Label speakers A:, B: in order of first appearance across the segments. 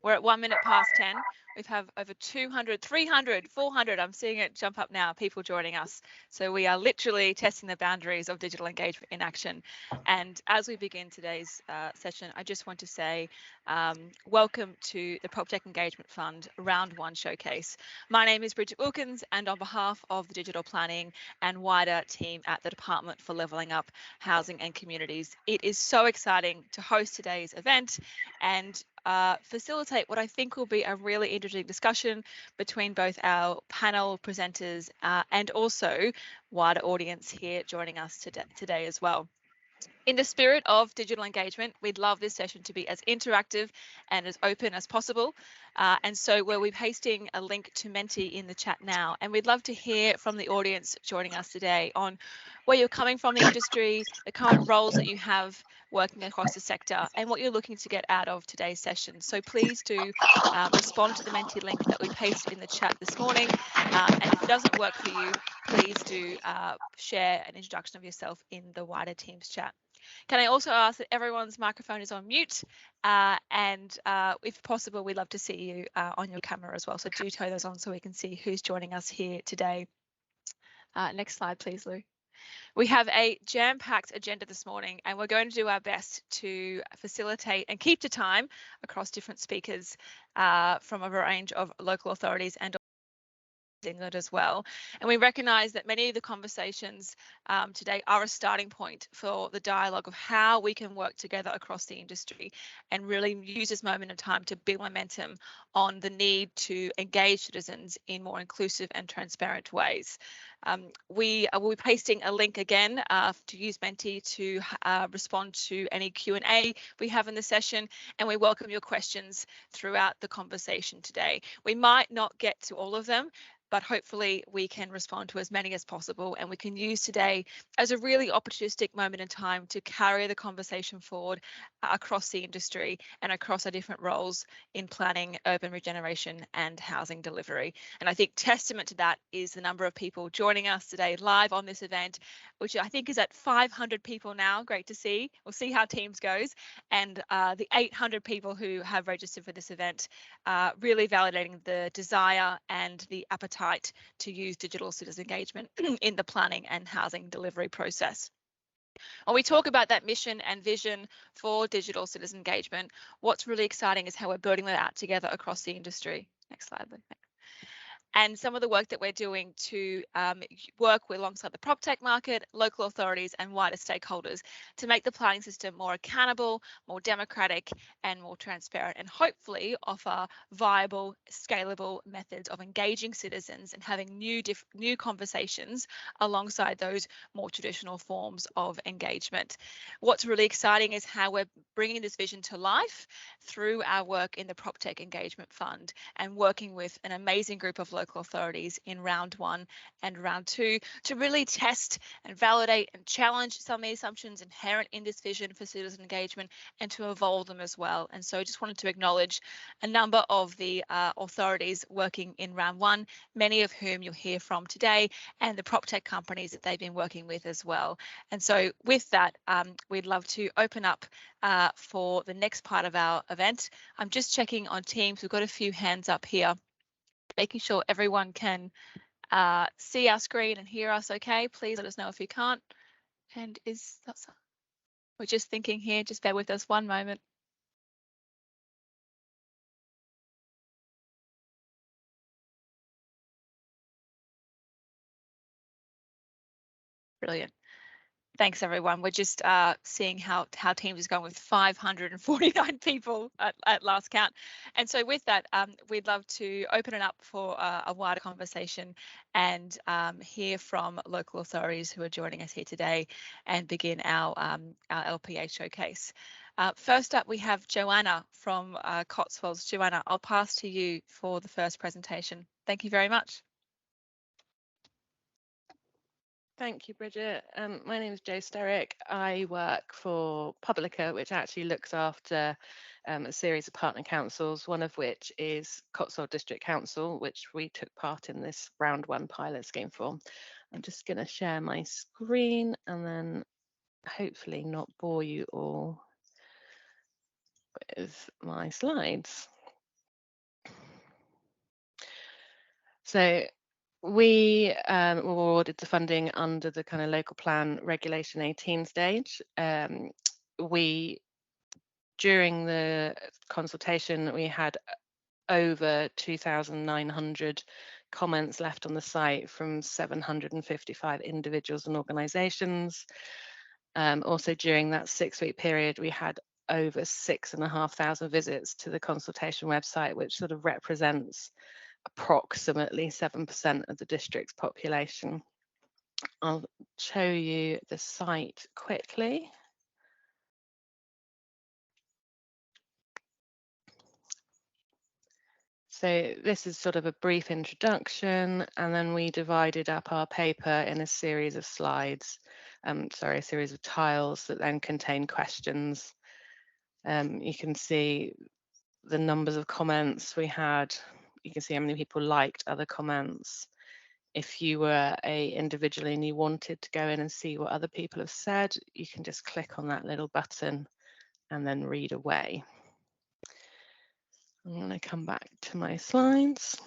A: We're at 1 minute past 10. We have over 200, 300, 400. I'm seeing it jump up now, people joining us. So we are literally testing the boundaries of digital engagement in action. And as we begin today's session, I just want to say welcome to the PropTech Engagement Fund Round 1 Showcase. My name is Bridget Wilkins, and on behalf of the digital planning and wider team at the Department for Levelling Up Housing and Communities, it is so exciting to host today's event and facilitate what I think will be a really interesting discussion between both our panel presenters and also wider audience here joining us today as well. In the spirit of digital engagement, we'd love this session to be as interactive and as open as possible. And so we'll be pasting a link to Menti in the chat now. And we'd love to hear from the audience joining us today on where you're coming from the industry, the current roles that you have working across the sector, and what you're looking to get out of today's session. So please do respond to the Menti link that we pasted in the chat this morning. And if it doesn't work for you, please do share an introduction of yourself in the wider Teams chat. Can I also ask that everyone's microphone is on mute, and if possible, we'd love to see you on your camera as well. So do turn those on so we can see who's joining us here today. Next slide, please, Lou. We have a jam-packed agenda this morning, and we're going to do our best to facilitate and keep to time across different speakers from a range of local authorities and England as well. And we recognise that many of the conversations today are a starting point for the dialogue of how we can work together across the industry and really use this moment in time to build momentum on the need to engage citizens in more inclusive and transparent ways. We will be pasting a link again to use Menti to respond to any Q&A we have in the session, and we welcome your questions throughout the conversation today. We might not get to all of them, but hopefully we can respond to as many as possible, and we can use today as a really opportunistic moment in time to carry the conversation forward across the industry and across our different roles in planning, urban regeneration and housing delivery. And I think testament to that is the number of people joining us today live on this event, which I think is at 500 people now. Great to see. We'll see how Teams goes. And the 800 people who have registered for this event, really validating the desire and the appetite to use digital citizen engagement in the planning and housing delivery process. When we talk about that mission and vision for digital citizen engagement, what's really exciting is how we're building that out together across the industry. Next slide, Lou. And some of the work that we're doing to work alongside the PropTech market, local authorities and wider stakeholders to make the planning system more accountable, more democratic and more transparent, and hopefully offer viable, scalable methods of engaging citizens and having new conversations alongside those more traditional forms of engagement. What's really exciting is how we're bringing this vision to life through our work in the PropTech Engagement Fund and working with an amazing group of local authorities in round 1 and round 2 to really test and validate and challenge some of the assumptions inherent in this vision for citizen engagement and to evolve them as well. And so I just wanted to acknowledge a number of the authorities working in round 1, many of whom you'll hear from today, and the PropTech companies that they've been working with as well. And so with that, we'd love to open up for the next part of our event. I'm just checking on Teams. We've got a few hands up here, making sure everyone can see our screen and hear us okay. Please let us know if you can't. And we're just thinking here, just bear with us one moment. Brilliant. Thanks, everyone. We're just seeing how Teams is going with 549 people at last count. And so with that, we'd love to open it up for a wider conversation and hear from local authorities who are joining us here today and begin our LPA Showcase. First up, we have Joanna from Cotswolds. Joanna, I'll pass to you for the first presentation. Thank you very much.
B: Thank you, Bridget. My name is Jo Sterick. I work for Publica, which actually looks after a series of partner councils, one of which is Cotswold District Council, which we took part in this round 1 pilot scheme for. I'm just going to share my screen and then hopefully not bore you all with my slides. So we were awarded the funding under the kind of local plan regulation 18 stage. During the consultation, we had over 2,900 comments left on the site from 755 individuals and organisations. Also during that 6-week period, we had over 6,500 visits to the consultation website, which sort of represents approximately 7% of the district's population. I'll show you the site quickly. So this is sort of a brief introduction, and then we divided up our paper in a series of slides, a series of tiles that then contain questions. You can see the numbers of comments we had. You can see how many people liked other comments. If you were an individual and you wanted to go in and see what other people have said, you can just click on that little button and then read away. I'm going to come back to my slides.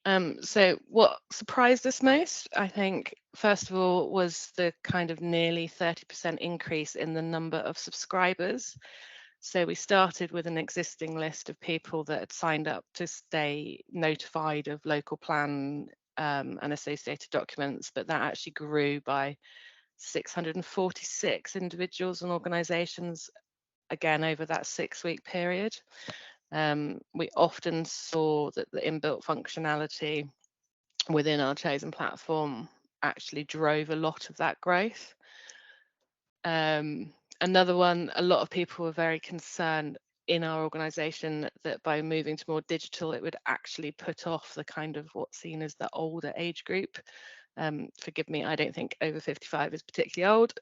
B: So what surprised us most, I think, first of all, was the kind of nearly 30% increase in the number of subscribers. So we started with an existing list of people that had signed up to stay notified of local plan and associated documents, but that actually grew by 646 individuals and organisations, again, over that 6-week period. We often saw that the inbuilt functionality within our chosen platform actually drove a lot of that growth. Another one, a lot of people were very concerned in our organisation that by moving to more digital, it would actually put off the kind of what's seen as the older age group. Forgive me, I don't think over 55 is particularly old,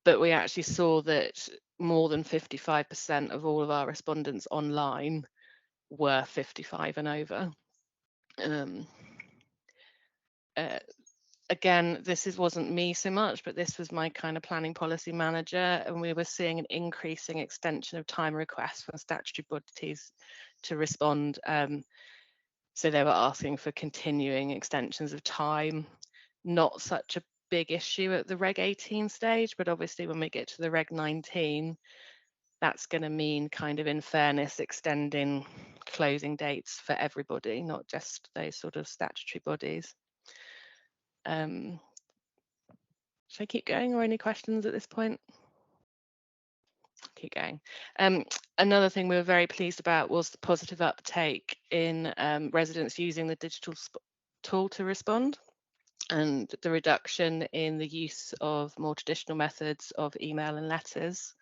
B: but we actually saw that more than 55% of all of our respondents online were 55 and over. Again, wasn't me so much, but this was my kind of planning policy manager, and we were seeing an increasing extension of time requests from statutory bodies to respond. So they were asking for continuing extensions of time. Not such a big issue at the Reg 18 stage, but obviously when we get to the Reg 19, that's going to mean kind of, in fairness, extending closing dates for everybody, not just those sort of statutory bodies. Should I keep going, or any questions at this point? Keep going. Another thing we were very pleased about was the positive uptake in residents using the digital tool to respond, and the reduction in the use of more traditional methods of email and letters.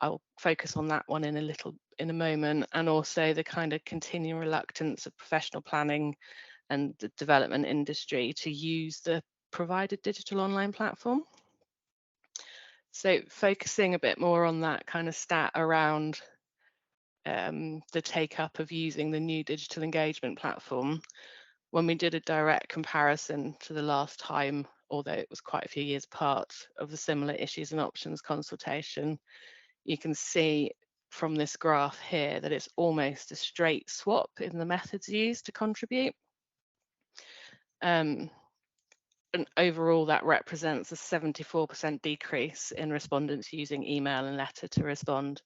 B: I'll focus on that one in a moment, and also the kind of continuing reluctance of professional planning and the development industry to use the provided digital online platform. So focusing a bit more on that kind of stat around the take up of using the new digital engagement platform, when we did a direct comparison to the last time, although it was quite a few years apart, of the similar issues and options consultation, you can see from this graph here that it's almost a straight swap in the methods used to contribute. And overall, that represents a 74% decrease in respondents using email and letter to respond,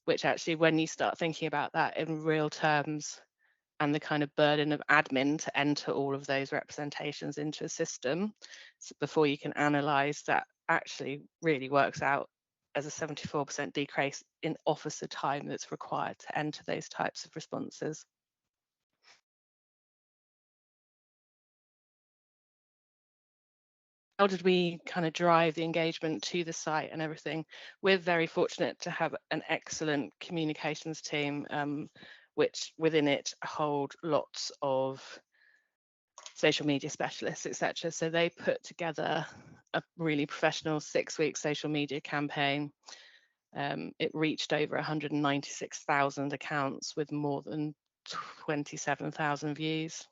B: which actually, when you start thinking about that in real terms and the kind of burden of admin to enter all of those representations into a system before you can analyse, that actually really works out as a 74% decrease in officer time that's required to enter those types of responses. How did we kind of drive the engagement to the site and everything? We're very fortunate to have an excellent communications team, which within it hold lots of social media specialists, etc. So they put together a really professional 6-week social media campaign. It reached over 196,000 accounts with more than 27,000 views.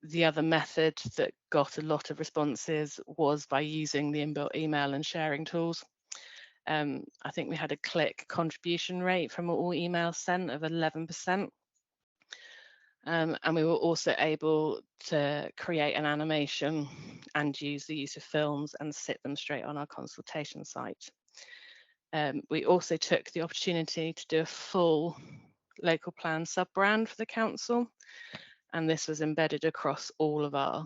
B: The other method that got a lot of responses was by using the inbuilt email and sharing tools. I think we had a click contribution rate from all emails sent of 11%. And we were also able to create an animation and use the use of films and sit them straight on our consultation site. We also took the opportunity to do a full local plan sub-brand for the council, and this was embedded across all of our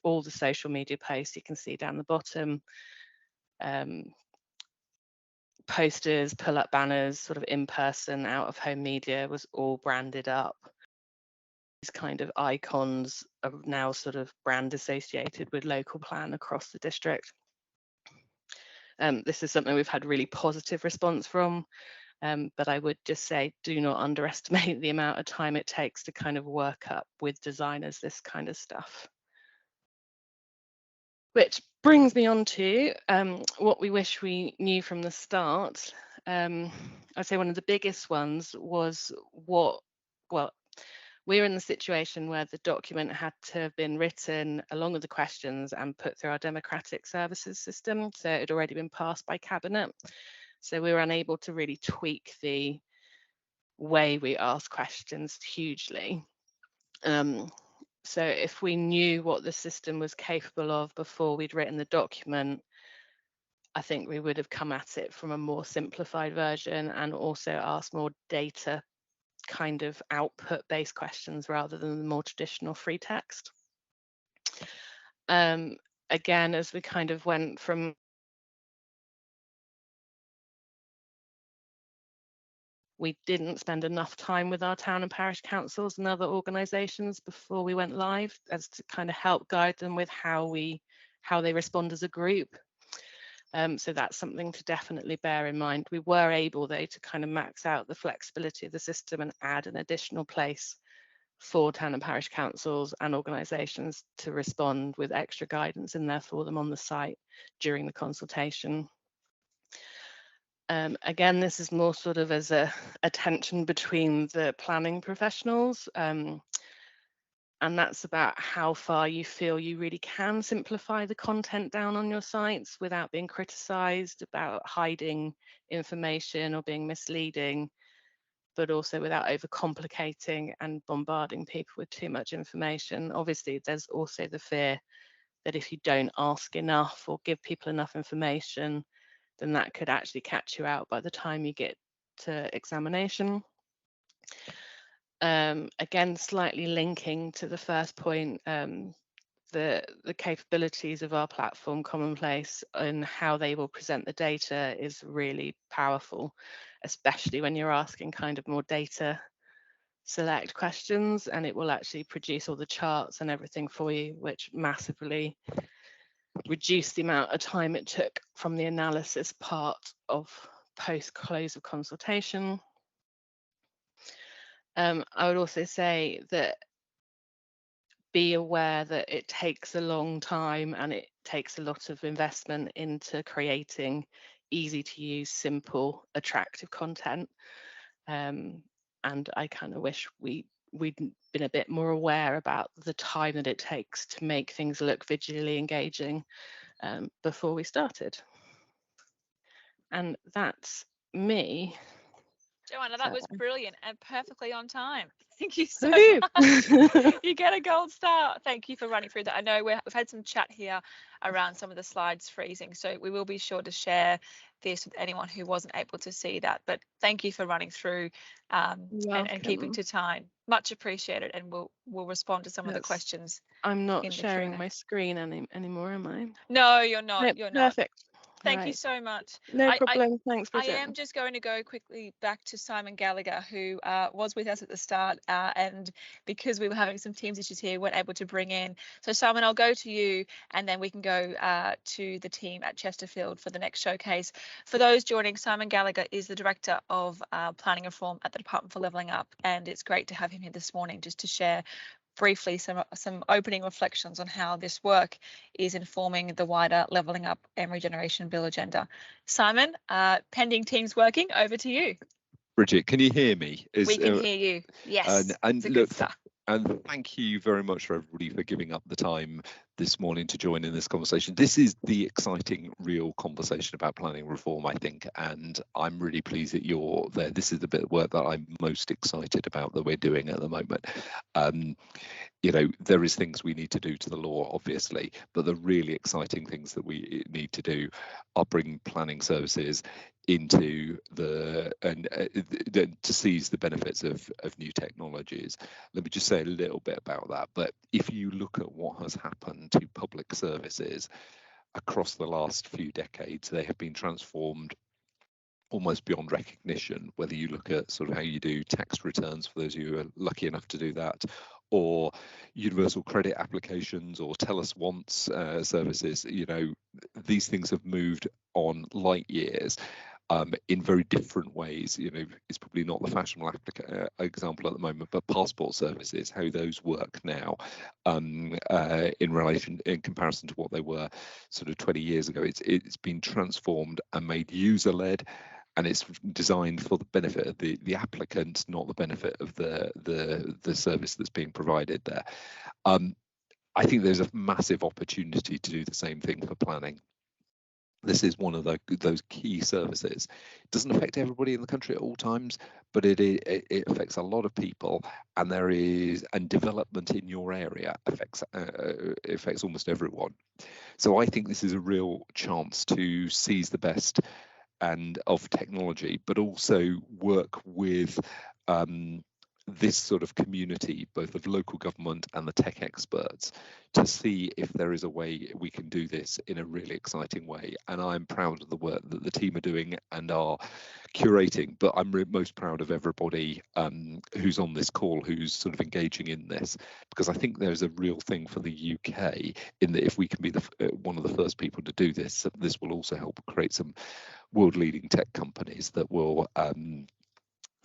B: all the social media posts you can see down the bottom. Posters, pull-up banners, sort of in-person, out-of-home media was all branded up. These kind of icons are now sort of brand associated with local plan across the district. This is something we've had really positive response from, but I would just say do not underestimate the amount of time it takes to kind of work up with designers this kind of stuff. Which brings me on to what we wish we knew from the start. I'd say one of the biggest ones was we're in the situation where the document had to have been written along with the questions and put through our democratic services system. So it had already been passed by Cabinet. So we were unable to really tweak the way we ask questions hugely. So if we knew what the system was capable of before we'd written the document, I think we would have come at it from a more simplified version and also asked more data kind of output-based questions rather than the more traditional free text. Again, as we kind of went from we didn't spend enough time with our town and parish councils and other organisations before we went live, as to kind of help guide them with how they respond as a group. So that's something to definitely bear in mind. We were able, though, to kind of max out the flexibility of the system and add an additional place for town and parish councils and organisations to respond with extra guidance in there for them on the site during the consultation. Again, this is more sort of as a tension between the planning professionals, and that's about how far you feel you really can simplify the content down on your sites without being criticised, about hiding information or being misleading, but also without overcomplicating and bombarding people with too much information. Obviously, there's also the fear that if you don't ask enough or give people enough information, then that could actually catch you out by the time you get to examination. Again, slightly linking to the first point, the capabilities of our platform Commonplace and how they will present the data is really powerful, especially when you're asking kind of more data select questions, and it will actually produce all the charts and everything for you, which massively reduce the amount of time it took from the analysis part of post close of consultation. I would also say that be aware that it takes a long time and it takes a lot of investment into creating easy to use, simple, attractive content. And I kind of wish we'd been a bit more aware about the time that it takes to make things look visually engaging before we started. And that's me.
A: Joanna, that was brilliant and perfectly on time. Thank you so
B: much.
A: You get a gold star. Thank you for running through that. I know we've had some chat here around some of the slides freezing, so we will be sure to share this with anyone who wasn't able to see that. But thank you for running through and keeping to time. Much appreciated, and we'll respond to some of the questions.
B: I'm not sharing my screen anymore, am I?
A: No, you're not.
B: No,
A: you're not.
B: Perfect.
A: Thank you so much.
B: No problem. Thanks, Bridget.
A: I am just going to go quickly back to Simon Gallagher, who was with us at the start, and because we were having some Teams issues here, weren't able to bring in. So Simon, I'll go to you, and then we can go to the team at Chesterfield for the next showcase. For those joining, Simon Gallagher is the Director of Planning Reform at the Department for Levelling Up, and it's great to have him here this morning just to share briefly some opening reflections on how this work is informing the wider Levelling Up and Regeneration Bill agenda. Simon, pending teams working, over to you.
C: Bridget, can you hear me?
A: We can hear you, yes.
C: And look, and thank you very much for everybody for giving up the time this morning to join in this conversation. This is the exciting, real conversation about planning reform, I think, and I'm really pleased that you're there. This is the bit of work that I'm most excited about that we're doing at the moment. You know, there is things we need to do to the law, obviously, but the really exciting things that we need to do are bring planning services into the to seize the benefits of new technologies. Let me just say a little bit about that. But if you look at what has happened to public services across the last few decades, they have been transformed almost beyond recognition, whether you look at sort of how you do tax returns for those of you who are lucky enough to do that, or universal credit applications or tell us once services. You know, these things have moved on light years in very different ways. You know, it's probably not the fashionable example at the moment, but passport services, how those work now in comparison to what they were sort of 20 years ago. It's been transformed and made user-led, and it's designed for the benefit of the applicant, not the benefit of the service that's being provided there. I think there's a massive opportunity to do the same thing for planning. This is one of those key services. It doesn't affect everybody in the country at all times, but it affects a lot of people, and development in your area affects almost everyone. So I think this is a real chance to seize the best and of technology, but also work with this sort of community, both of local government and the tech experts, to see if there is a way we can do this in a really exciting way. And I'm proud of the work that the team are doing and are curating, but I'm most proud of everybody who's on this call, who's sort of engaging in this, because I think there's a real thing for the UK in that if we can be one of the first people to do this, this will also help create some world-leading tech companies that will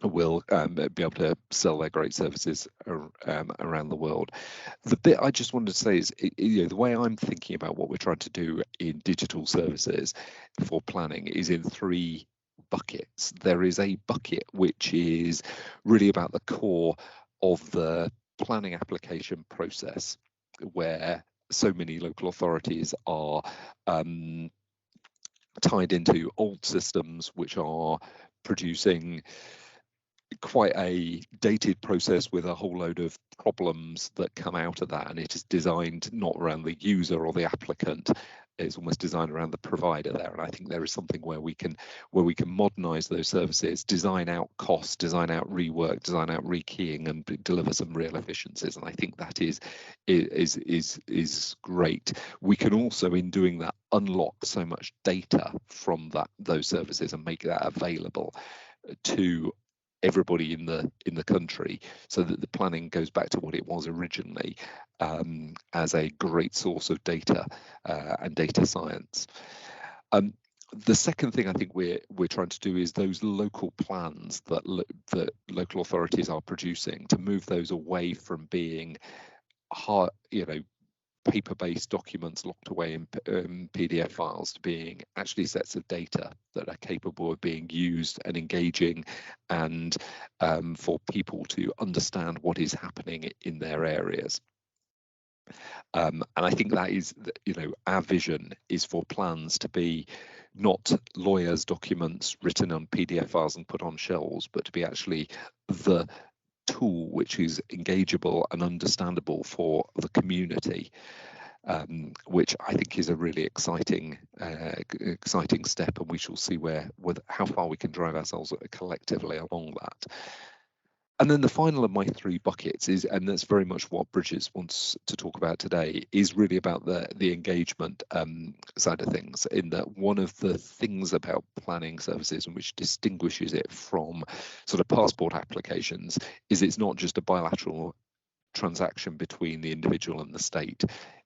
C: be able to sell their great services around the world. The bit I just wanted to say is, you know, the way I'm thinking about what we're trying to do in digital services for planning is in three buckets. There is a bucket which is really about the core of the planning application process, where so many local authorities are tied into old systems which are producing quite a dated process with a whole load of problems that come out of that, and it is designed not around the user or the applicant. It's almost designed around the provider there, and I think there is something where we can modernize those services, design out costs, design out rework, design out rekeying, and deliver some real efficiencies. And I think that is great. We can also, in doing that, unlock so much data from those services and make that available to everybody in the country, so that the planning goes back to what it was originally, as a great source of data and data science. The second thing I think we're trying to do is those local plans that local authorities are producing, to move those away from being hard, you know, paper-based documents locked away in PDF files, to being actually sets of data that are capable of being used and engaging, and for people to understand what is happening in their areas. And I think that is, you know, our vision is for plans to be not lawyers' documents written on PDF files and put on shelves, but to be actually the tool which is engageable and understandable for the community, which I think is a really exciting step, and we shall see how far we can drive ourselves collectively along that. And then the final of my three buckets is, and that's very much what Bridget wants to talk about today, is really about the engagement side of things, in that one of the things about planning services, and which distinguishes it from sort of passport applications, is it's not just a bilateral transaction between the individual and the state.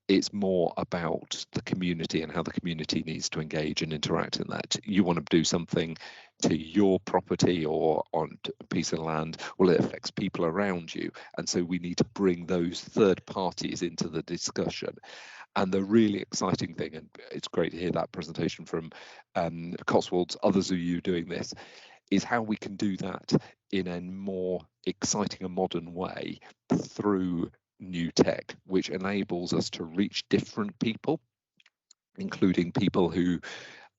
C: It's more about the community and how the community needs to engage and interact in that. You want to do something to your property or on a piece of land, well, it affects people around you. And so we need to bring those third parties into the discussion. And the really exciting thing, and it's great to hear that presentation from Cotswolds, others of you doing this, is how we can do that in a more exciting and modern way through new tech, which enables us to reach different people, including people who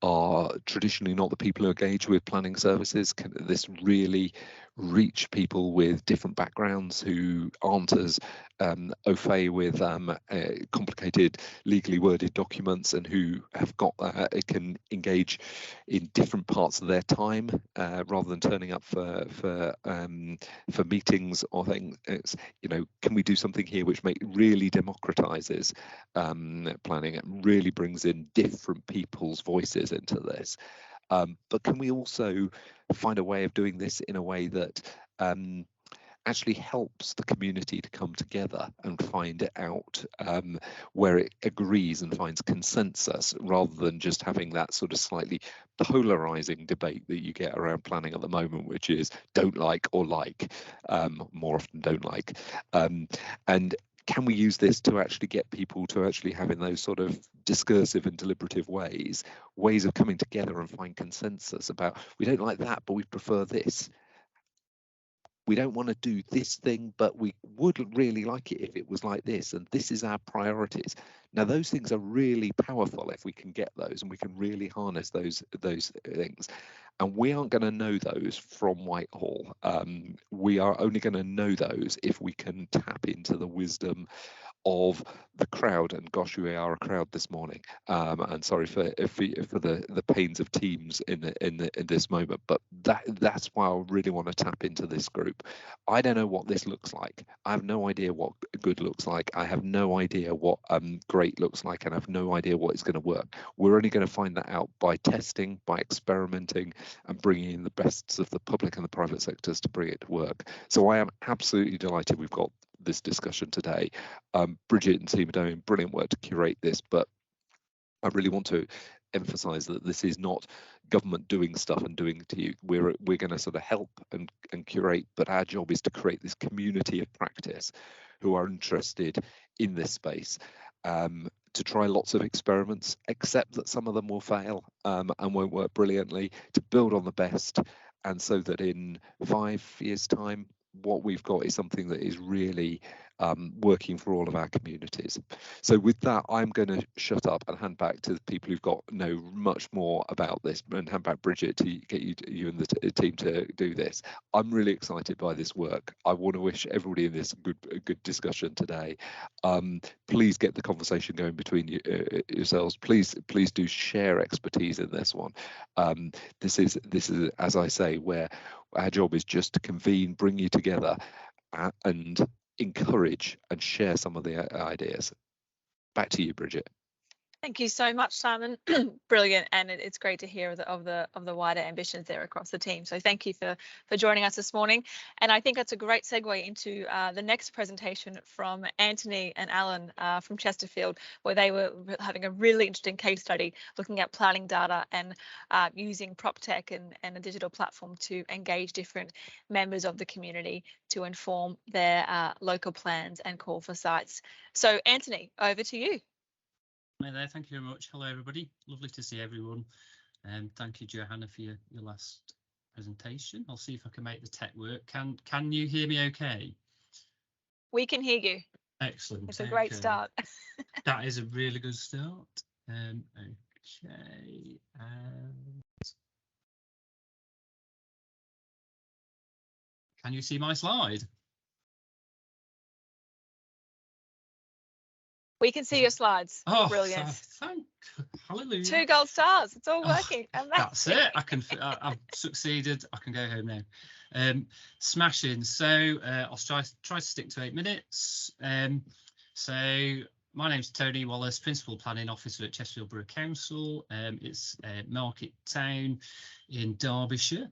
C: are traditionally not the people who engage with planning services. Can this really reach people with different backgrounds who aren't as au fait with complicated legally worded documents, and who have got it can engage in different parts of their time rather than turning up for meetings or things? It's, you know, can we do something here which really democratizes planning and really brings in different people's voices into this? But can we also find a way of doing this in a way that actually helps the community to come together and find it out where it agrees and finds consensus, rather than just having that sort of slightly polarizing debate that you get around planning at the moment, which is don't like or like, more often don't like. And can we use this to actually get people to actually have, in those sort of discursive and deliberative ways of coming together and find consensus about, we don't like that, but we prefer this. We don't want to do this thing, but we would really like it if it was like this, and this is our priorities. Now, those things are really powerful if we can get those, and we can really harness those things. And we aren't going to know those from Whitehall. We are only going to know those if we can tap into the wisdom of the crowd. And gosh, we are a crowd this morning. And sorry for the pains of teams in this moment, but that's why I really want to tap into this group. I don't know what this looks like. I have no idea what good looks like. I have no idea what great looks like, and I have no idea what is going to work. We're only going to find that out by testing, by experimenting, and bringing in the best of the public and the private sectors to bring it to work. So I am absolutely delighted we've got this discussion today. Bridget and team are doing brilliant work to curate this, but I really want to emphasize that this is not government doing stuff and doing it to you. We're going to sort of help and curate, but our job is to create this community of practice who are interested in this space, to try lots of experiments, accept that some of them will fail and won't work brilliantly, to build on the best, and so that in 5 years' time, what we've got is something that is really working for all of our communities. So with that, I'm going to shut up and hand back to the people who've know much more about this, and hand back Bridget to get you and the team to do this. I'm really excited by this work. I want to wish everybody in this a good discussion today. Please get the conversation going between yourselves. Please do share expertise in this one. This is, as I say, where our job is just to convene, bring you together, and encourage and share some of the ideas. Back to you, Bridget.
A: Thank you so much, Simon. Brilliant, and it's great to hear of the wider ambitions there across the team. So thank you for joining us this morning. And I think that's a great segue into the next presentation from Anthony and Alan from Chesterfield, where they were having a really interesting case study looking at planning data and using PropTech and a digital platform to engage different members of the community to inform their local plans and call for sites. So Anthony, over to you.
D: Hi there, thank you very much. Hello everybody, lovely to see everyone. Thank you, Johanna, for your last presentation. I'll see if I can make the tech work. Can you hear me okay?
A: We can hear you.
D: Excellent.
A: It's a great start.
D: That is a really good start. Okay. Can you see my slide?
A: We can see your slides.
D: Oh,
A: brilliant!
D: Hallelujah!
A: 2 gold stars. It's all working.
D: That's it. I've succeeded. I can go home now. Smashing. So I'll try to stick to 8 minutes. So my name's Tony Wallace, Principal Planning Officer at Chesterfield Borough Council. It's a market town in Derbyshire.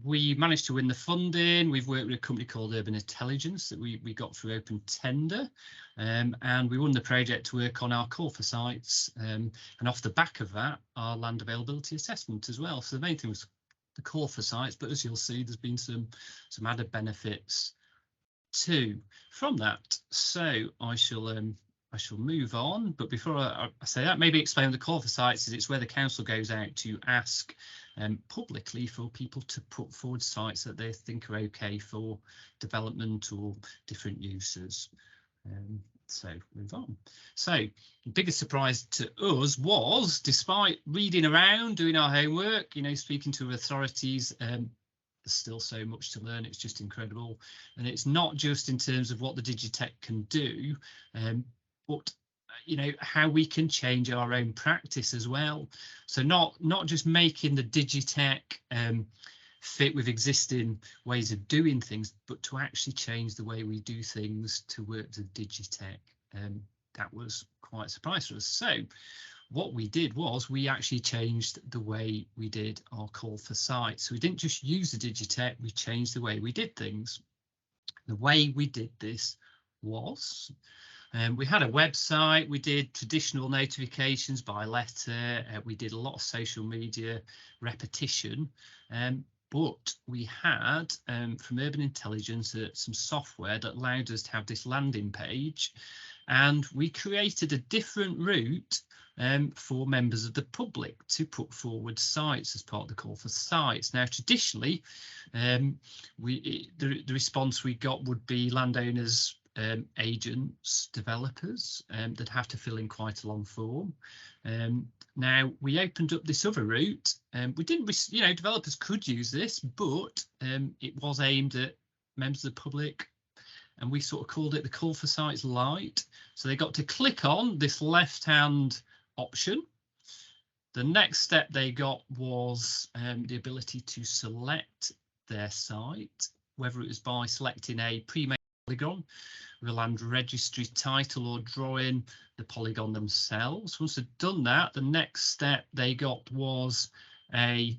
D: We managed to win the funding. We've worked with a company called Urban Intelligence that we got through open tender, and we won the project to work on our call for sites, and off the back of that, our land availability assessment as well. So the main thing was the call for sites, but as you'll see, there's been some added benefits too from that. So I shall move on, but before I say that, maybe explain what the call for sites is. It's where the council goes out to ask publicly for people to put forward sites that they think are okay for development or different uses. So move on. So the biggest surprise to us was, despite reading around, doing our homework, you know, speaking to authorities, there's still so much to learn. It's just incredible. And it's not just in terms of what the Digitech can do, but you know, how we can change our own practice as well. So not just making the Digitech fit with existing ways of doing things, but to actually change the way we do things to work with Digitech. That was quite a surprise for us. So what we did was we actually changed the way we did our call for sites. So we didn't just use the Digitech, we changed the way we did things. The way we did this was, we had a website, we did traditional notifications by letter, we did a lot of social media repetition, but we had from Urban Intelligence some software that allowed us to have this landing page, and we created a different route for members of the public to put forward sites as part of the call for sites. Now, traditionally, the response we got would be landowners, agents, developers that have to fill in quite a long form. Now we opened up this other route, we didn't, you know, developers could use this, but it was aimed at members of the public, and we sort of called it the call for sites light. So they got to click on this left hand option. The next step they got was the ability to select their site, whether it was by selecting a pre-made polygon with a land registry title or drawing the polygon themselves. Once they'd done that, the next step they got was a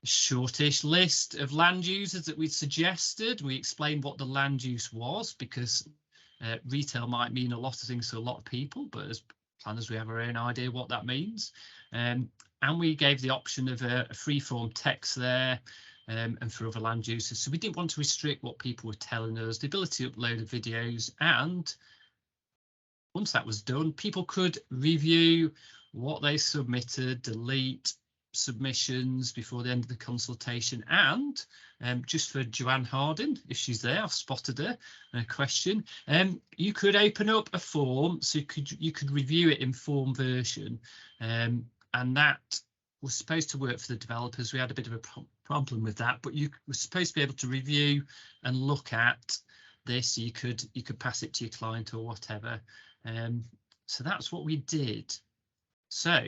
D: shortish list of land users that we'd suggested. We explained what the land use was, because retail might mean a lot of things to a lot of people, but as planners we have our own idea what that means. And we gave the option of a free-form text there, and for other land users. So we didn't want to restrict what people were telling us, the ability to upload the videos, and once that was done, people could review what they submitted, delete submissions before the end of the consultation. And just for Joanne Harding, if she's there, I've spotted her, a question, you could open up a form so you could review it in form version, and that was supposed to work for the developers. We had a bit of a problem with that, but you were supposed to be able to review and look at this. You could pass it to your client or whatever. So that's what we did. So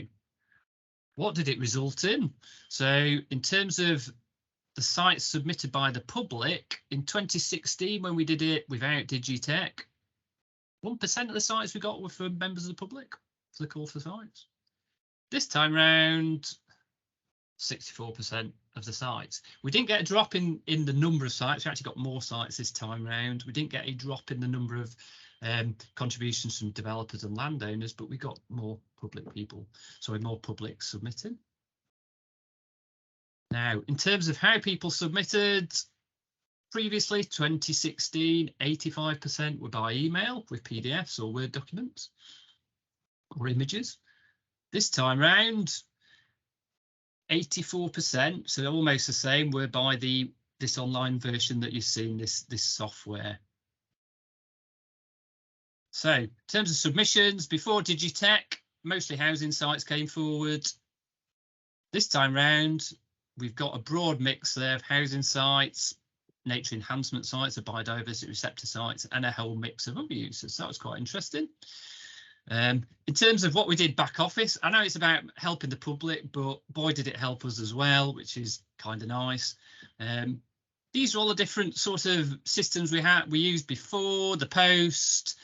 D: what did it result in? So in terms of the sites submitted by the public in 2016, when we did it without Digitech, 1% of the sites we got were from members of the public for the call for sites. This time round, 64% of the sites. We didn't get a drop in the number of sites. We actually got more sites this time round. We didn't get a drop in the number of contributions from developers and landowners, but we got more public people, so more public submitting. Now, in terms of how people submitted, previously 2016, 85% were by email with PDFs or Word documents or images. This time round, 84%, so almost the same, were by this online version that you've seen, this software. So in terms of submissions, before Digitech, mostly housing sites came forward. This time round, we've got a broad mix there of housing sites, nature enhancement sites, a biodiversity receptor sites, and a whole mix of other users. So that was quite interesting. In terms of what we did back office, I know it's about helping the public, but boy did it help us as well, which is kind of nice. These are all the different sort of systems we used before: the post,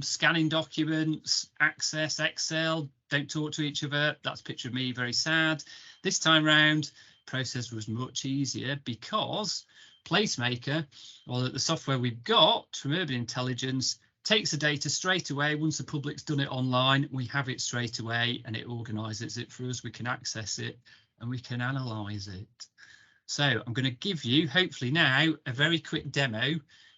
D: scanning documents, Access, Excel, don't talk to each other. That's a picture of me, very sad. This time round, process was much easier because Placemaker, or the software we've got from Urban Intelligence, takes the data straight away. Once the public's done it online, we have it straight away and it organises it for us. We can access it and we can analyse it. So I'm going to give you, hopefully now, a very quick demo,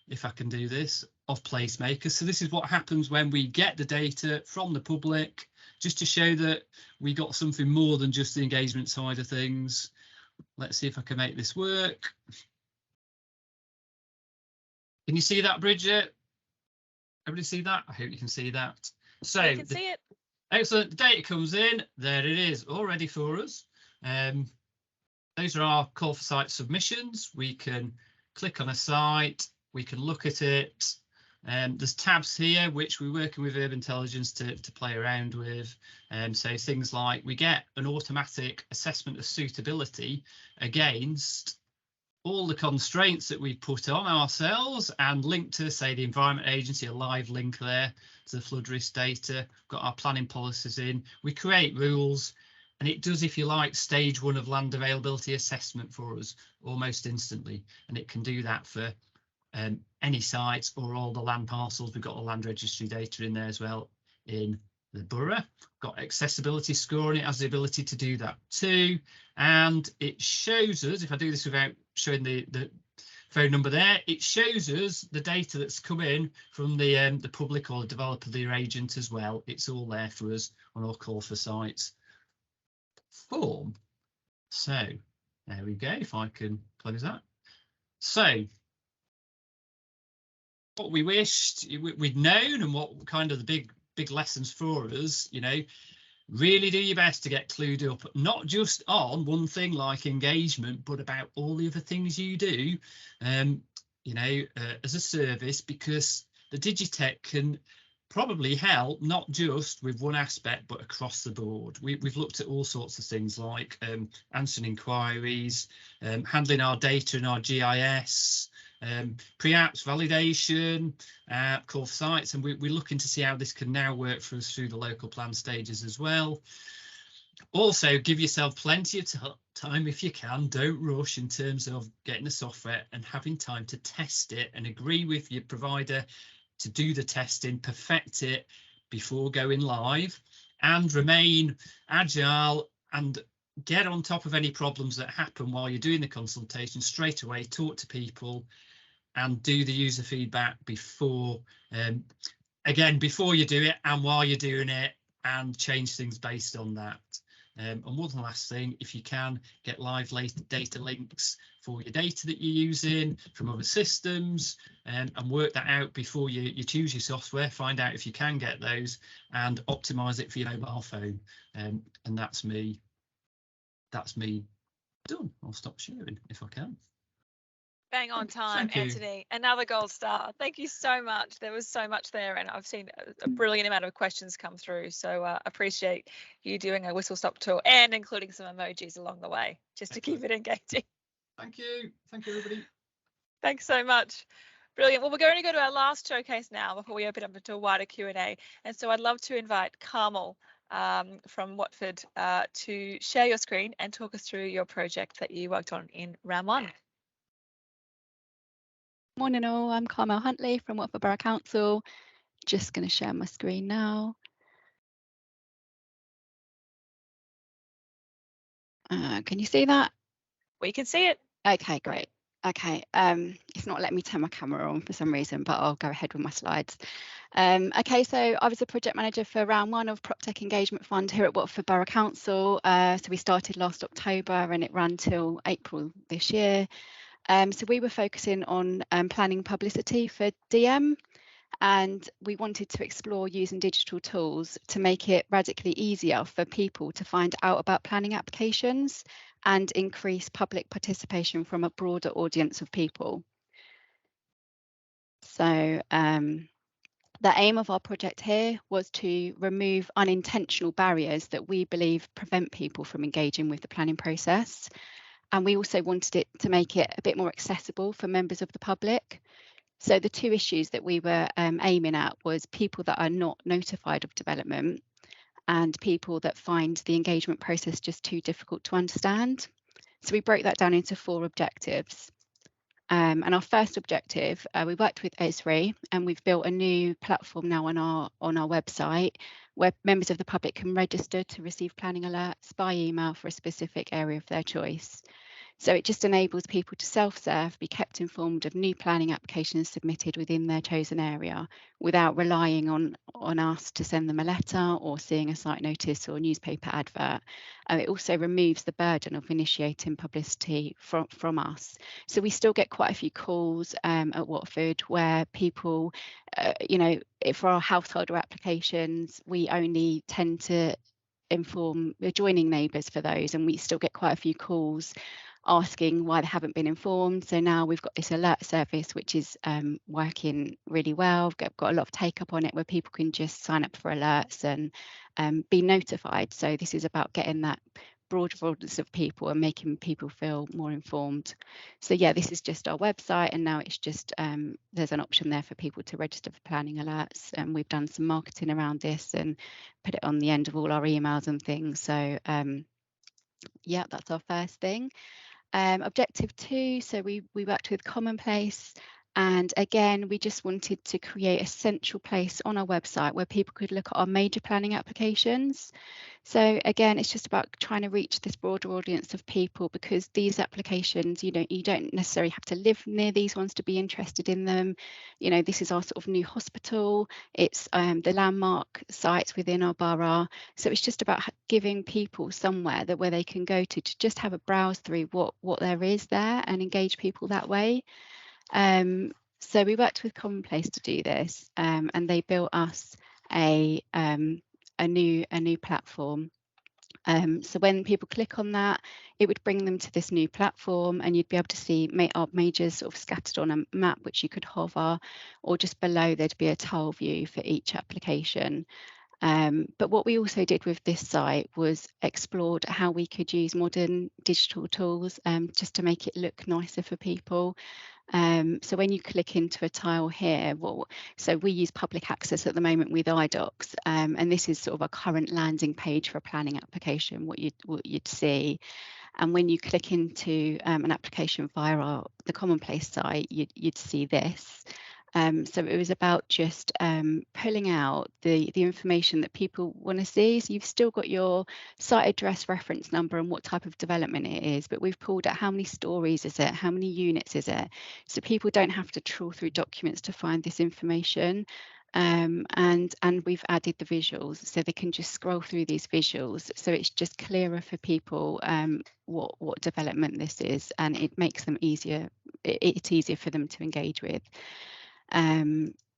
D: if I can do this, of Placemaker. So this is what happens when we get the data from the public, just to show that we got something more than just the engagement side of things. let's see if I can make this work. Can you see that, Bridget? Everybody see that? I hope you can see that. So
A: you can see it.
D: Excellent. The data comes in. There it is, all ready for us. Those are our call for site submissions. We can click on a site. We can look at it. There's tabs here which we're working with Urban Intelligence to play around with. So things like we get an automatic assessment of suitability against all the constraints that we put on ourselves and linked to, say, the Environment Agency, a live link there to the flood risk data. Got our planning policies in. We create rules, and it does, if you like, stage 1 of land availability assessment for us almost instantly. And it can do that for any sites or all the land parcels. We've got the land registry data in there as well in the borough. Got accessibility score, and it has the ability to do that too. And it shows us, if I do this without showing the phone number there, it shows us the data that's come in from the public or the developer, their agent as well. It's all there for us on our call for sites form. So there we go. If I can close that. So what we wished we'd known, and what kind of the big lessons for us, you know, really do your best to get clued up, not just on one thing like engagement, but about all the other things you do, you know, as a service, because the Digitech can probably help not just with one aspect, but across the board. We've looked at all sorts of things like answering inquiries, handling our data and our GIS, pre-apps validation, call for sites, and we're looking to see how this can now work for us through the local plan stages as well. Also, give yourself plenty of time if you can. Don't rush in terms of getting the software and having time to test it and agree with your provider to do the testing, perfect it before going live, and remain agile and get on top of any problems that happen while you're doing the consultation straight away. Talk to people and do the user feedback before, again, before you do it and while you're doing it, and change things based on that. And one last thing, if you can, get live data links for your data that you're using from other systems, and work that out before you choose your software. Find out if you can get those and optimize it for your mobile phone. And that's me done. I'll stop sharing if I can.
A: Bang on time, Anthony. Another gold star. Thank you so much. There was so much there, and I've seen a brilliant amount of questions come through. So appreciate you doing a whistle stop tour and including some emojis along the way, just to keep it engaging.
D: Thank you. Thank you, everybody.
A: Thanks so much. Brilliant. Well, we're going to go to our last showcase now before we open up into a wider Q&A. And so I'd love to invite Carmel from Watford to share your screen and talk us through your project that you worked on in round 1.
E: Morning all, I'm Carmel Huntley from Watford Borough Council. Just going to share my screen now. Can you see that?
A: We can see it.
E: Okay, great. Okay, it's not letting me turn my camera on for some reason, but I'll go ahead with my slides. Okay, so I was a project manager for round 1 of PropTech Engagement Fund here at Watford Borough Council. So we started last October and it ran till April this year. So we were focusing on planning publicity for DM, and we wanted to explore using digital tools to make it radically easier for people to find out about planning applications and increase public participation from a broader audience of people. So the aim of our project here was to remove unintentional barriers that we believe prevent people from engaging with the planning process. And we also wanted it to make it a bit more accessible for members of the public. So the 2 issues that we were aiming at was people that are not notified of development and people that find the engagement process just too difficult to understand. So we broke that down into 4 objectives. And our first objective, we worked with Esri, and we've built a new platform now on our website where members of the public can register to receive planning alerts by email for a specific area of their choice. So it just enables people to self-serve, be kept informed of new planning applications submitted within their chosen area without relying on us to send them a letter or seeing a site notice or newspaper advert. It also removes the burden of initiating publicity from us. So we still get quite a few calls at Watford where people, for our householder applications, we only tend to inform adjoining neighbours for those, and we still get quite a few calls asking why they haven't been informed. So now we've got this alert service which is working really well. We've got a lot of take up on it where people can just sign up for alerts and be notified. So this is about getting that broader audience of people and making people feel more informed. So yeah, this is just our website, and now it's just there's an option there for people to register for planning alerts, and we've done some marketing around this and put it on the end of all our emails and things. So yeah, that's our first thing. Objective 2, so we worked with Commonplace, and again we just wanted to create a central place on our website where people could look at our major planning applications. So again, it's just about trying to reach this broader audience of people, because these applications, you don't necessarily have to live near these ones to be interested in them. This is our sort of new hospital. It's the landmark sites within our borough. So it's just about giving people somewhere where they can go to just have a browse through what there is there and engage people that way. So we worked with Commonplace to do this, and they built us a new platform. So when people click on that, it would bring them to this new platform, and you'd be able to see our majors sort of scattered on a map which you could hover, or just below there'd be a tile view for each application. But what we also did with this site was explored how we could use modern digital tools just to make it look nicer for people. So when you click into a tile here, so we use public access at the moment with iDocs, and this is sort of a current landing page for a planning application, what you'd see. And when you click into an application via the Commonplace site, you'd see this. So it was about just pulling out the information that people want to see. So you've still got your site address, reference number, and what type of development it is, but we've pulled out how many stories is it, how many units is it, so people don't have to trawl through documents to find this information. And we've added the visuals, so they can just scroll through these visuals, so it's just clearer for people what development this is, and it makes them easier. It's easier for them to engage with.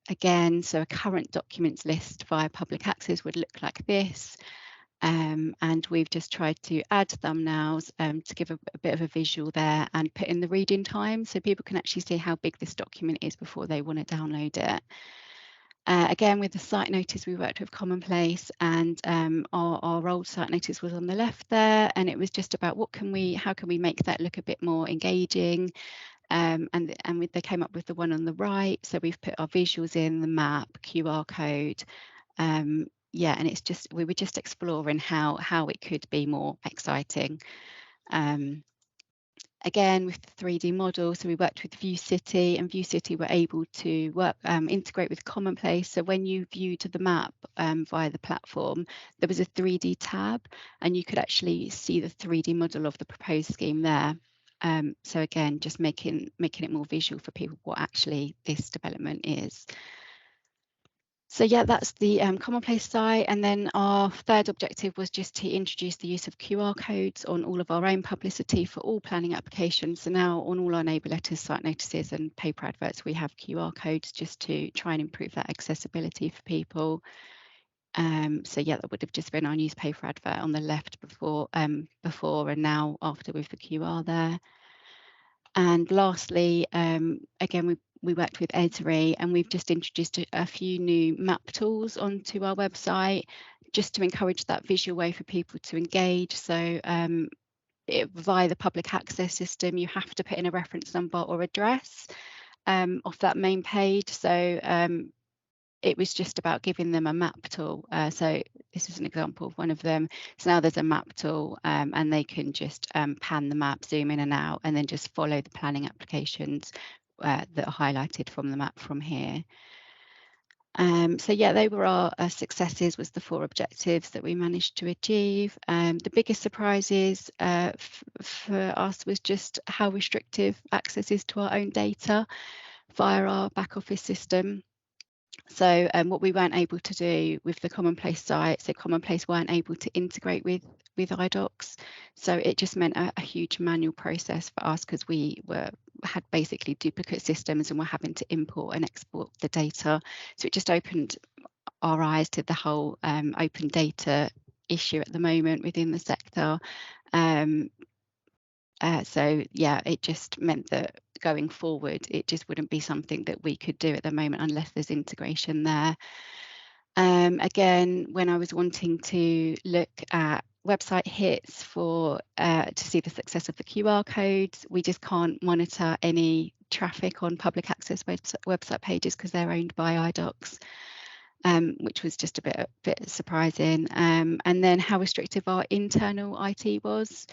E: Again, so a current documents list via public access would look like this, and we've just tried to add thumbnails to give a bit of a visual there, and put in the reading time so people can actually see how big this document is before they want to download it. Again, with the site notice, we worked with Commonplace, and our old site notice was on the left there, and it was just about how can we make that look a bit more engaging. And they came up with the one on the right, so we've put our visuals in, the map, QR code, yeah, and it's just, we were just exploring how it could be more exciting. Again, with the 3D model, so we worked with View City, and View City were able to integrate with Commonplace. So when you viewed the map via the platform, there was a 3D tab, and you could actually see the 3D model of the proposed scheme there. So again, just making it more visual for people what actually this development is. So yeah, that's the Commonplace site. And then our third objective was just to introduce the use of QR codes on all of our own publicity for all planning applications. So now on all our neighbour letters, site notices and paper adverts, we have QR codes just to try and improve that accessibility for people. So yeah, that would have just been our newspaper advert on the left before, and now after with the QR there. And lastly, again, we worked with Esri, and we've just introduced a few new map tools onto our website just to encourage that visual way for people to engage. So via the public access system, you have to put in a reference number or address off that main page. So it was just about giving them a map tool. So this is an example of one of them. So now there's a map tool, and they can just pan the map, zoom in and out, and then just follow the planning applications that are highlighted from the map from here. So yeah, they were our successes, was the 4 objectives that we managed to achieve. The biggest surprises for us was just how restrictive access is to our own data via our back office system. So what we weren't able to do with the Commonplace site, so Commonplace weren't able to integrate with iDocs. So it just meant a huge manual process for us, because we had basically duplicate systems and were having to import and export the data. So it just opened our eyes to the whole open data issue at the moment within the sector. So yeah, it just meant that going forward, it just wouldn't be something that we could do at the moment unless there's integration there. Again, when I was wanting to look at website hits for to see the success of the QR codes, we just can't monitor any traffic on public access website pages because they're owned by iDocs, which was just a bit surprising. And then how restrictive our internal IT was.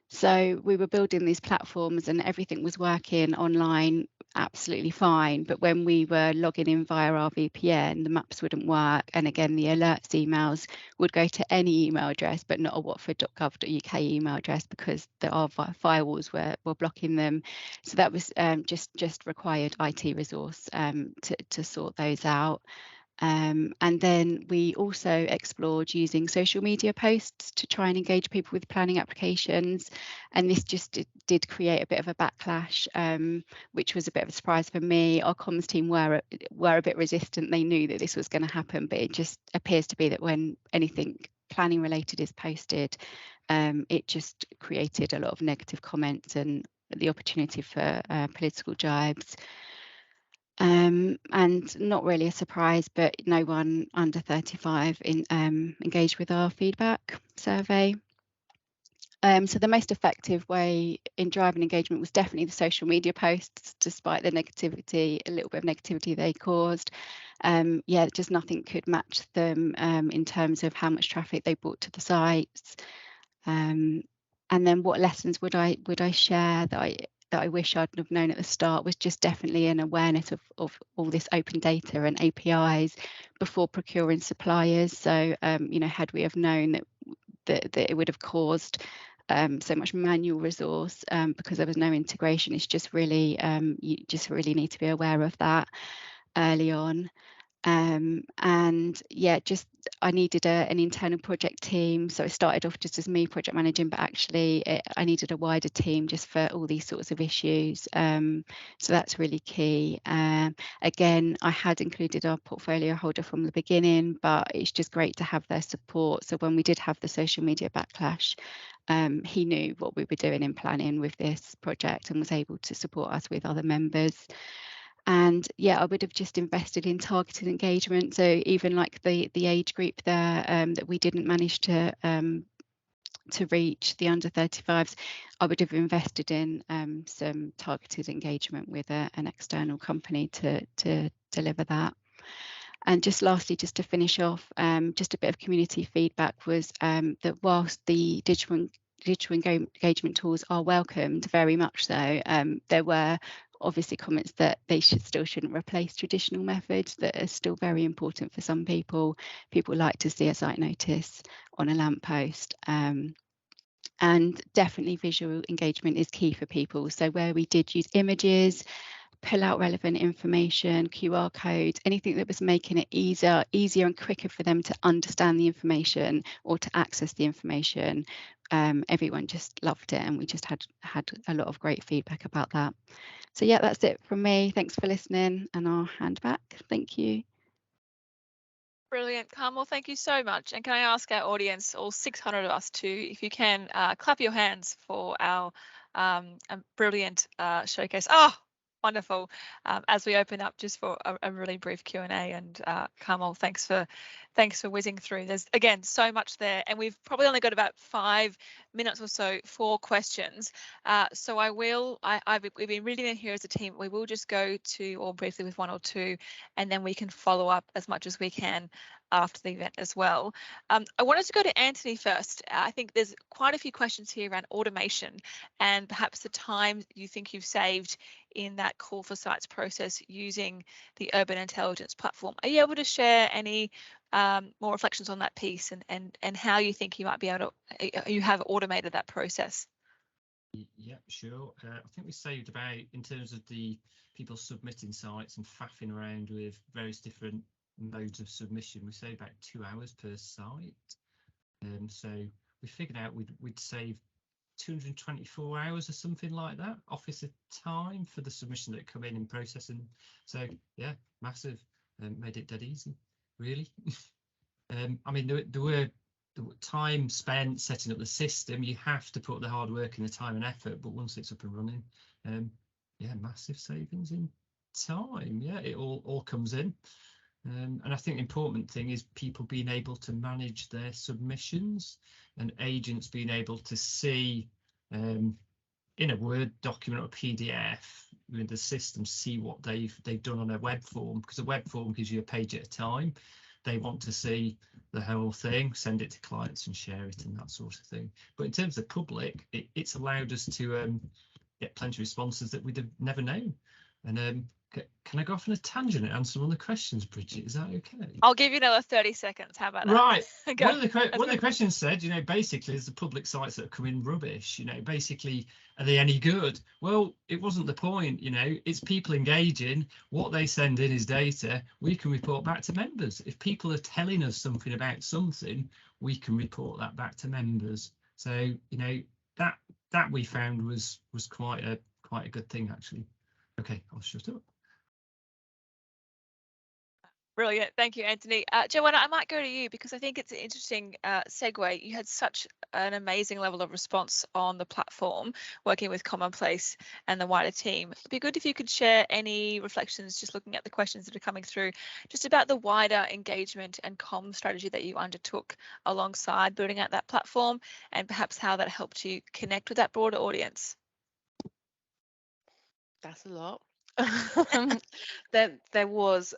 E: So we were building these platforms and everything was working online absolutely fine. But when we were logging in via our VPN, the maps wouldn't work. And again, the alerts emails would go to any email address, but not a watford.gov.uk email address, because our firewalls were blocking them. So that was just required IT resource to sort those out. And then we also explored using social media posts to try and engage people with planning applications. And this just did create a bit of a backlash, which was a bit of a surprise for me. Our comms team were a bit resistant. They knew that this was going to happen, but it just appears to be that when anything planning related is posted, it just created a lot of negative comments and the opportunity for political jibes. And not really a surprise, but no one under 35 engaged with our feedback survey. So the most effective way in driving engagement was definitely the social media posts, despite the negativity, a little bit of negativity they caused. Yeah, just nothing could match them in terms of how much traffic they brought to the sites. And then what lessons would I share that I wish I'd have known at the start was just definitely an awareness of all this open data and APIs before procuring suppliers. So you know, had we have known that it would have caused so much manual resource because there was no integration. It's just really you just really need to be aware of that early on. And yeah, just I needed an internal project team. So it started off just as me project managing, but actually I needed a wider team just for all these sorts of issues. So that's really key. Again, I had included our portfolio holder from the beginning, but it's just great to have their support. So when we did have the social media backlash, he knew what we were doing in planning with this project and was able to support us with other members. And yeah, I would have just invested in targeted engagement. So even like the age group there that we didn't manage to reach, the under 35s, I would have invested in some targeted engagement with an external company to deliver that. And just lastly, just to finish off, just a bit of community feedback was that whilst the digital engagement tools are welcomed, very much so, there were obviously comments that they shouldn't replace traditional methods that are still very important for some people. People like to see a site notice on a lamppost. And definitely visual engagement is key for people. So where we did use images, pull out relevant information, QR codes, anything that was making it easier and quicker for them to understand the information or to access the information. Everyone just loved it, and we just had a lot of great feedback about that. So yeah, that's it from me. Thanks for listening, and I'll hand back. Thank you.
A: Brilliant, Carmel, thank you so much. And can I ask our audience, all 600 of us, to, if you can, clap your hands for our brilliant showcase. Oh, wonderful. As we open up just for a really brief Q&A, and Carmel, thanks for Thanks for whizzing through. There's, again, so much there, and we've probably only got about 5 minutes or so for questions. So we've been reading in here as a team. We will just go to, or briefly with 1 or 2, and then we can follow up as much as we can after the event as well. I wanted to go to Anthony first. I think there's quite a few questions here around automation and perhaps the time you think you've saved in that call for sites process using the urban intelligence platform. Are you able to share any more reflections on that piece and how you think you might be able to, you have automated that process?
D: Yeah, sure. I think we saved about, in terms of the people submitting sites and faffing around with various different modes of submission, we saved about 2 hours per site. So we figured out we'd save 224 hours or something like that officer time for the submission that come in processing. So yeah, massive. Made it dead easy, really. I mean, there were time spent setting up the system. You have to put the hard work and the time and effort, but once it's up and running, yeah, massive savings in time. Yeah, it all comes in. And I think the important thing is people being able to manage their submissions and agents being able to see in a Word document or PDF with the system, see what they've done on a web form, because a web form gives you a page at a time. They want to see the whole thing, send it to clients and share it and that sort of thing. But in terms of the public, it's allowed us to get plenty of responses that we'd have never known. And can I go off on a tangent and answer one of the questions, Bridget? Is that okay?
A: I'll give you another 30 seconds. How about that?
D: Right. One of the questions said, you know, basically, is the public sites that are coming rubbish, you know, basically, are they any good? Well, it wasn't the point, you know, it's people engaging. What they send in is data. We can report back to members. If people are telling us something about something, we can report that back to members. So, you know, that we found was quite a good thing, actually. Okay, I'll shut up.
A: Brilliant. Thank you, Anthony. Joanna, I might go to you because I think it's an interesting segue. You had such an amazing level of response on the platform, working with Commonplace and the wider team. It'd be good if you could share any reflections, just looking at the questions that are coming through, just about the wider engagement and comm strategy that you undertook alongside building out that platform, and perhaps how that helped you connect with that broader audience.
B: That's a lot. There was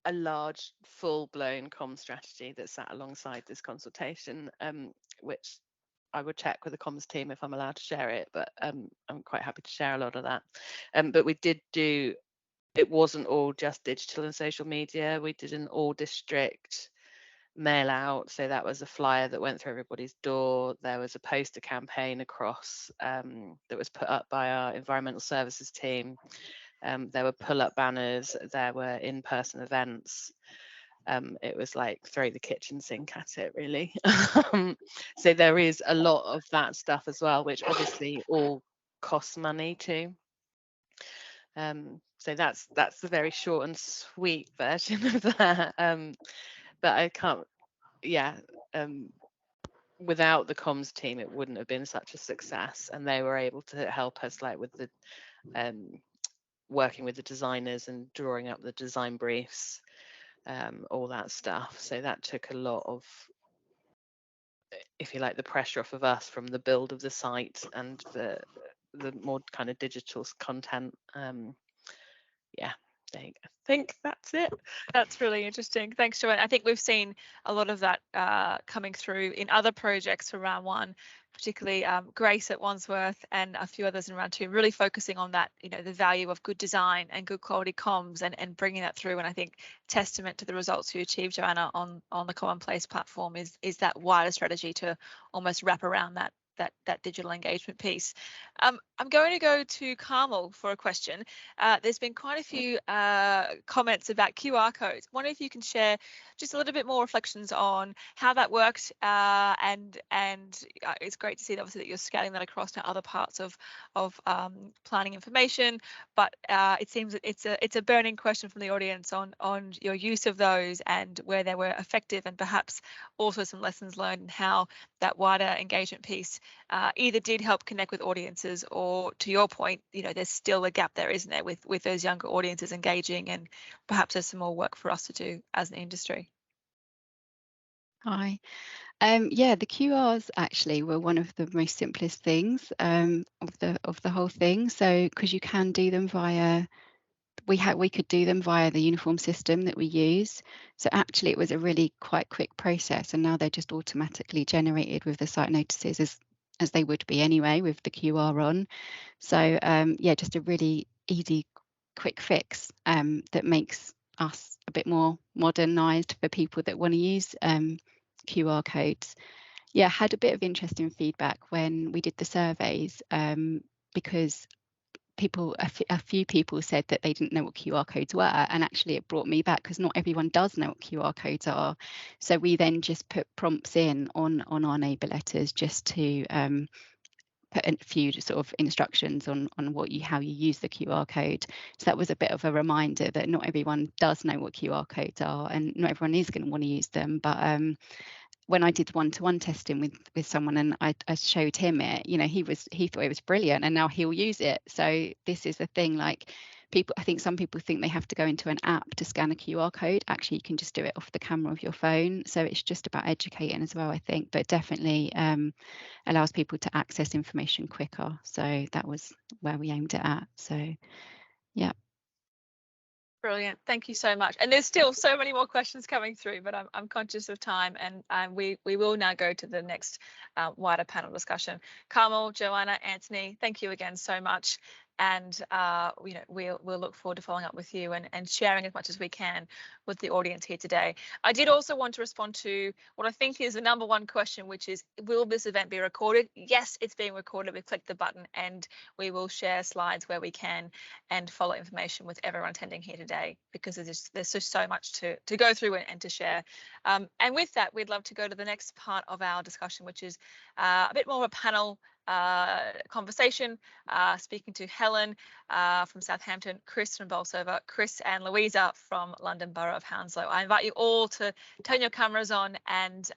B: a large full-blown comm strategy that sat alongside this consultation, which I would check with the comms team if I'm allowed to share it, but I'm quite happy to share a lot of that. But we did do, it wasn't all just digital and social media. We did an all district mail out, so that was a flyer that went through everybody's door. There was a poster campaign across that was put up by our environmental services team. There were pull-up banners, there were in-person events. It was like throw the kitchen sink at it, really. So there is a lot of that stuff as well, which obviously all costs money too. So that's the very short and sweet version of that. But I can't, yeah, without the comms team, it wouldn't have been such a success, and they were able to help us like with the working with the designers and drawing up the design briefs, all that stuff. So that took a lot of, if you like, the pressure off of us from the build of the site and the more kind of digital content. Yeah, I think that's it.
A: That's really interesting. Thanks, Joanne. I think we've seen a lot of that coming through in other projects for round one, particularly Grace at Wandsworth and a few others in round two, really focusing on that, you know, the value of good design and good quality comms and bringing that through. And I think testament to the results you achieved, Joanna, on the Commonplace platform is that wider strategy to almost wrap around that digital engagement piece. I'm going to go to Carmel for a question. There's been quite a few comments about QR codes. I wonder if you can share just a little bit more reflections on how that worked, and it's great to see obviously that you're scaling that across to other parts of planning information. But it seems that it's a burning question from the audience on your use of those and where they were effective, and perhaps also some lessons learned and how that wider engagement piece either did help connect with audiences, or to your point, you know, there's still a gap there, isn't there, with those younger audiences engaging, and perhaps there's some more work for us to do as an industry.
E: Hi. Yeah, the QRs actually were one of the most simplest things of the whole thing. So because you can do them via we could do them via the uniform system that we use. So actually it was a really quite quick process, and now they're just automatically generated with the site notices as they would be anyway with the QR on. So yeah, just a really easy quick fix that makes us a bit more modernized for people that want to use QR codes. Yeah, had a bit of interesting feedback when we did the surveys because a few people said that they didn't know what QR codes were, and actually it brought me back because not everyone does know what QR codes are. So we then just put prompts in on our neighbour letters just to put a few sort of instructions on how you use the QR code. So that was a bit of a reminder that not everyone does know what QR codes are, and not everyone is going to want to use them. But when I did one-to-one testing with someone and I showed him it, you know, he thought it was brilliant, and now he'll use it. So this is the thing, like I think some people think they have to go into an app to scan a QR code. Actually, you can just do it off the camera of your phone. So it's just about educating as well, I think, but definitely allows people to access information quicker. So that was where we aimed it at. So yeah.
A: Brilliant. Thank you so much. And there's still so many more questions coming through, but I'm conscious of time, and we will now go to the next wider panel discussion. Carmel, Joanna, Anthony, thank you again so much. And you know, we'll look forward to following up with you and sharing as much as we can with the audience here today. I did also want to respond to what I think is the number one question, which is, will this event be recorded? Yes, it's being recorded. We've clicked the button, and we will share slides where we can and follow information with everyone attending here today, because there's just so much to go through and to share. And with that, we'd love to go to the next part of our discussion, which is a bit more of a panel conversation, speaking to Helen from Southampton, Chris from Bolsover, Chris and Louisa from London Borough of Hounslow. I invite you all to turn your cameras on, and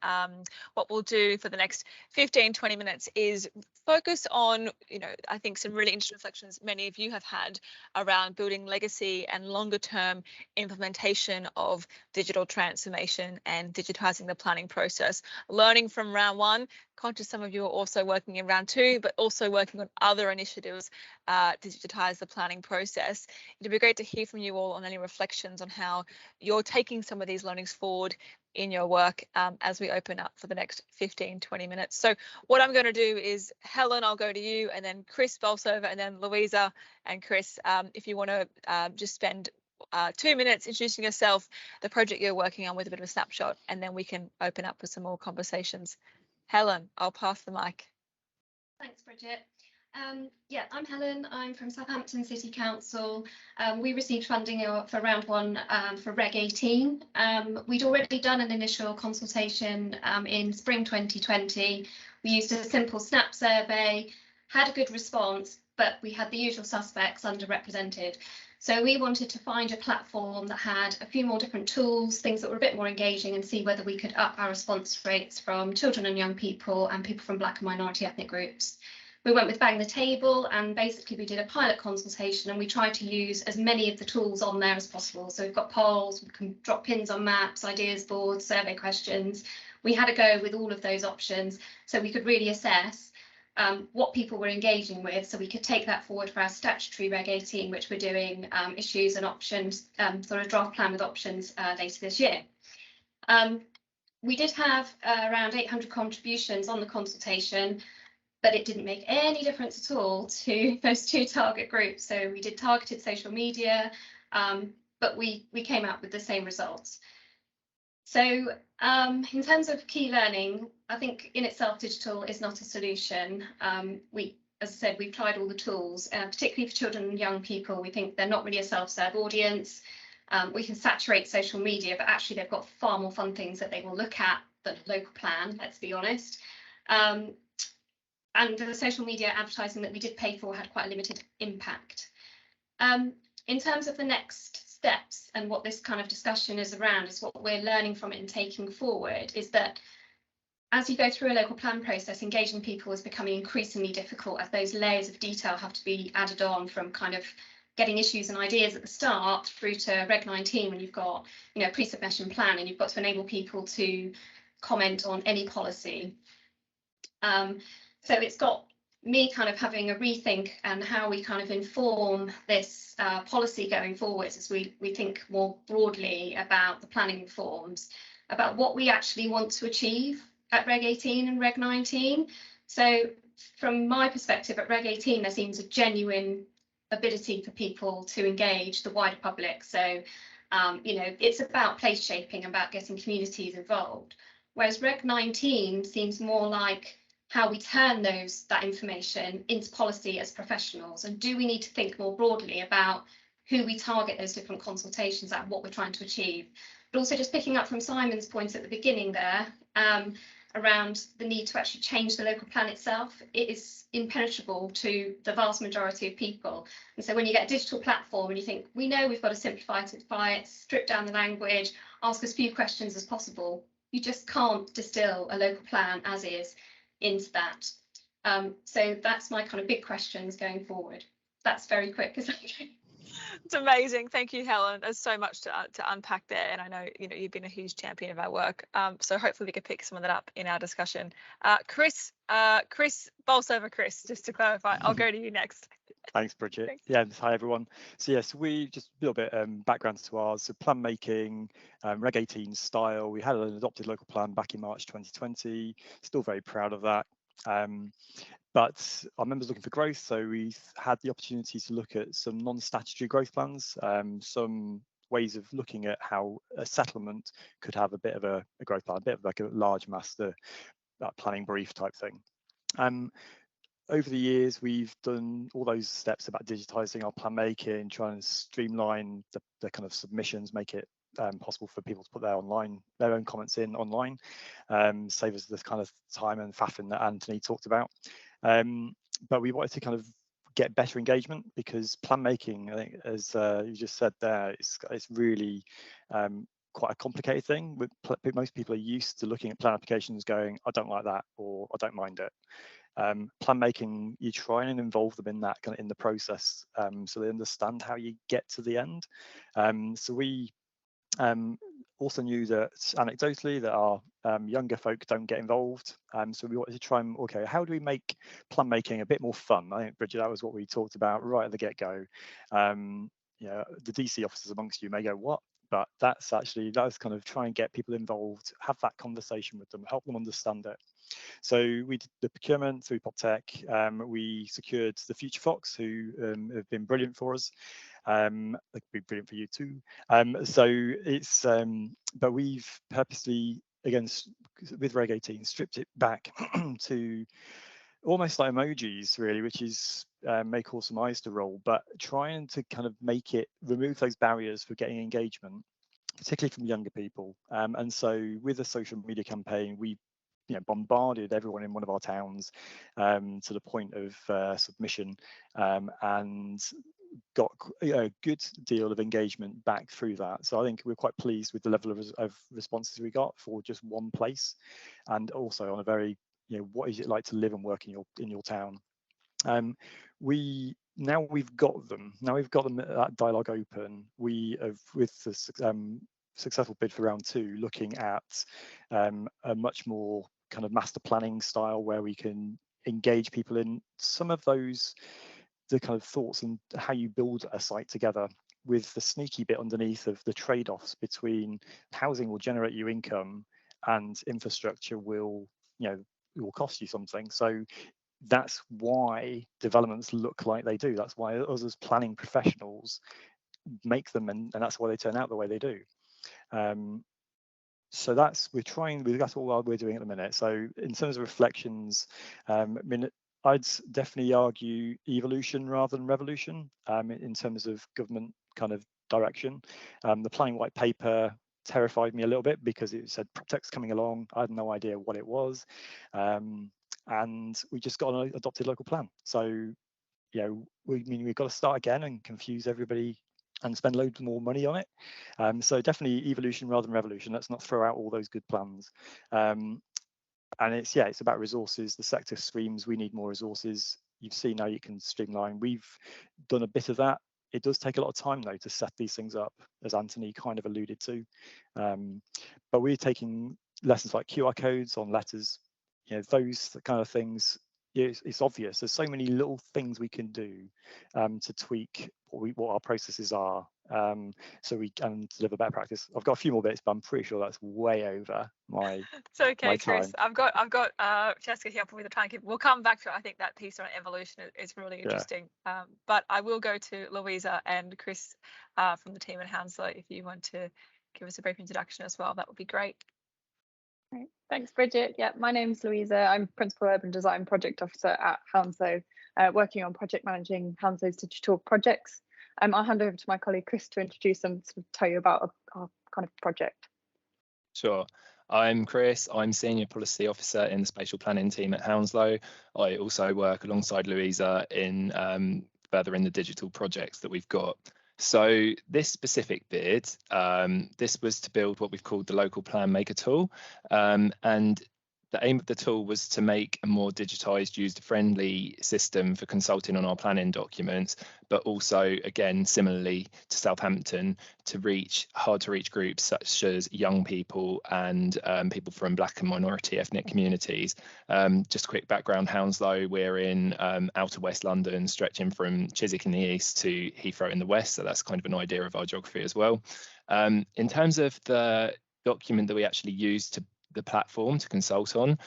A: what we'll do for the next 15-20 minutes is focus on, you know, I think some really interesting reflections many of you have had around building legacy and longer term implementation of digital transformation and digitizing the planning process, learning from round one. Conscious some of you are also working in round two, but also working on other initiatives to digitize the planning process. It'd be great to hear from you all on any reflections on how you're taking some of these learnings forward in your work as we open up for the next 15-20 minutes. So what I'm going to do is, Helen, I'll go to you, and then Chris Bolsover, and then Louisa and Chris, if you want to just spend 2 minutes introducing yourself, the project you're working on with a bit of a snapshot, and then we can open up for some more conversations. Helen, I'll pass the mic.
F: Thanks, Bridget. Yeah, I'm Helen. I'm from Southampton City Council. We received funding for round one for Reg 18. We'd already done an initial consultation in spring 2020. We used a simple snap survey, had a good response, but we had the usual suspects underrepresented. So we wanted to find a platform that had a few more different tools, things that were a bit more engaging, and see whether we could up our response rates from children and young people and people from Black and minority ethnic groups. We went with Bang the Table, and basically we did a pilot consultation, and we tried to use as many of the tools on there as possible. So we've got polls, we can drop pins on maps, ideas boards, survey questions. We had a go with all of those options so we could really assess what people were engaging with, so we could take that forward for our statutory Reg 18, which we're doing issues and options, sort of draft plan with options later this year. We did have around 800 contributions on the consultation, but it didn't make any difference at all to those two target groups. So we did targeted social media, but we came out with the same results. So in terms of key learning, I think in itself digital is not a solution. As I said, we've tried all the tools, particularly for children and young people. We think they're not really a self-serve audience. We can saturate social media, but actually they've got far more fun things that they will look at than a local plan, let's be honest. And the social media advertising that we did pay for had quite a limited impact. In terms of the next steps and what this kind of discussion is around, is what we're learning from it and taking forward, is that as you go through a local plan process, engaging people is becoming increasingly difficult, as those layers of detail have to be added on, from kind of getting issues and ideas at the start through to Reg 19, when you've got, you know, pre-submission plan, and you've got to enable people to comment on any policy. So it's got me kind of having a rethink and how we kind of inform this policy going forwards as we think more broadly about the planning reforms, about what we actually want to achieve at Reg 18 and Reg 19. So from my perspective at Reg 18, there seems a genuine ability for people to engage the wider public. So, you know, it's about place shaping, about getting communities involved. Whereas Reg 19 seems more like how we turn that information into policy as professionals, and do we need to think more broadly about who we target those different consultations at, what we're trying to achieve. But also just picking up from Simon's point at the beginning there, around the need to actually change the local plan itself. It is impenetrable to the vast majority of people. And so when you get a digital platform and you think, we know we've got to simplify it, strip down the language, ask as few questions as possible, you just can't distill a local plan as is into that. So that's my kind of big questions going forward. That's very quick, isn't it?
A: It's amazing. Thank you, Helen. There's so much to unpack there, and I know you've been a huge champion of our work. So hopefully we can pick some of that up in our discussion. Chris, Bolsover Chris, just to clarify, I'll go to you next.
G: Thanks, Bridget.
A: Thanks.
G: Yeah, hi everyone. So yes, we just a little bit background to ours. So plan making, Reg 18 style. We had an adopted local plan back in March 2020. Still very proud of that. But our members looking for growth, so we had the opportunity to look at some non-statutory growth plans, some ways of looking at how a settlement could have a bit of a growth plan, a bit of like a large master planning brief type thing. Over the years, we've done all those steps about digitising our plan making, trying to streamline the kind of submissions, make it possible for people to put their own comments in online, save us the kind of time and faffing that Anthony talked about. But we wanted to kind of get better engagement, because plan making, I think, as you just said there, it's really quite a complicated thing. Most people are used to looking at plan applications going, I don't like that, or I don't mind it. Plan making, you try and involve them in that kind of in the process, so they understand how you get to the end. So we also knew that anecdotally that our younger folk don't get involved, so we wanted to try and, okay, how do we make plan making a bit more fun? I think, Bridget, that was what we talked about right at the get-go. You know, the DC officers amongst you may go, what? But that's kind of try and get people involved, have that conversation with them, help them understand it. So we did the procurement through PropTech. We secured the Future Fox, who have been brilliant for us. They could be brilliant for you too. So it's, but we've purposely, again, with Reg 18, stripped it back to almost like emojis, really, which is may cause some eyes to roll, but trying to kind of remove those barriers for getting engagement, particularly from younger people. And so with a social media campaign, we bombarded everyone in one of our towns to the point of submission, and got a good deal of engagement back through that. So I think we're quite pleased with the level of responses we got for just one place, and also on a very, what is it like to live and work in your town. Now we've got them that dialogue open. We have, with the successful bid for round 2, looking at a much more kind of master planning style, where we can engage people in some of the kind of thoughts and how you build a site together, with the sneaky bit underneath of the trade-offs between housing will generate you income and infrastructure will cost you something. So that's why developments look like they do. That's why us as planning professionals make them, and that's why they turn out the way they do. So that's what we're doing at the minute. So in terms of reflections, I'd definitely argue evolution rather than revolution in terms of government kind of direction. The planning white paper terrified me a little bit because it said PropTech's coming along. I had no idea what it was, and we just got an adopted local plan. So we've got to start again and confuse everybody and spend loads more money on it. So definitely evolution rather than revolution. Let's not throw out all those good plans. And it's about resources. The sector screams, we need more resources. You've seen now you can streamline. We've done a bit of that. It does take a lot of time though to set these things up, as Anthony kind of alluded to. But we're taking lessons like QR codes on letters, those kind of things. It's obvious. There's so many little things we can do to tweak what our processes are, so we can deliver better practice. I've got a few more bits, but I'm pretty sure that's way over my
A: It's okay,
G: my
A: Chris.
G: time.
A: I've got Jessica here with the time. We'll come back to it. I think that piece on evolution is really interesting. But I will go to Louisa and Chris from the team at Hounslow. If you want to give us a brief introduction as well, that would be great.
H: Right. Thanks, Bridget. Yeah, my name's Louisa. I'm Principal Urban Design Project Officer at Hounslow, working on project managing Hounslow's digital projects. I'll hand over to my colleague Chris to introduce and sort of tell you about our kind of project.
I: Sure. I'm Chris. I'm Senior Policy Officer in the Spatial Planning team at Hounslow. I also work alongside Louisa in further in the digital projects that we've got. So this specific bid, this was to build what we've called the local plan maker tool, and the aim of the tool was to make a more digitised, user-friendly system for consulting on our planning documents, but also, again, similarly to Southampton, to reach hard-to-reach groups such as young people and people from Black and minority ethnic communities. Just a quick background, Hounslow, we're in outer West London, stretching from Chiswick in the east to Heathrow in the west, so that's kind of an idea of our geography as well. In terms of the document that we actually used to the platform to consult on,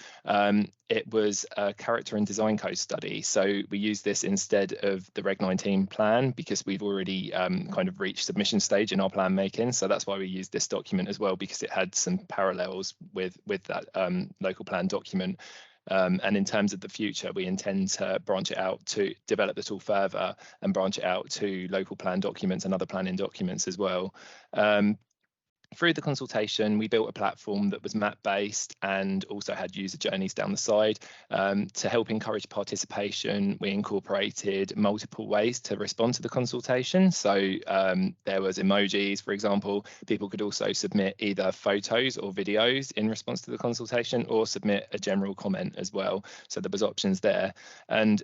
I: it was a character and design code study. So we used this instead of the Reg 19 plan because we've already kind of reached submission stage in our plan making. So that's why we used this document as well, because it had some parallels with that local plan document. And in terms of the future, we intend to branch it out to develop the tool further and branch it out to local plan documents and other planning documents as well. Through the consultation, we built a platform that was map-based and also had user journeys down the side. To help encourage participation, we incorporated multiple ways to respond to the consultation. So there was emojis, for example. People could also submit either photos or videos in response to the consultation, or submit a general comment as well. So there was options there. And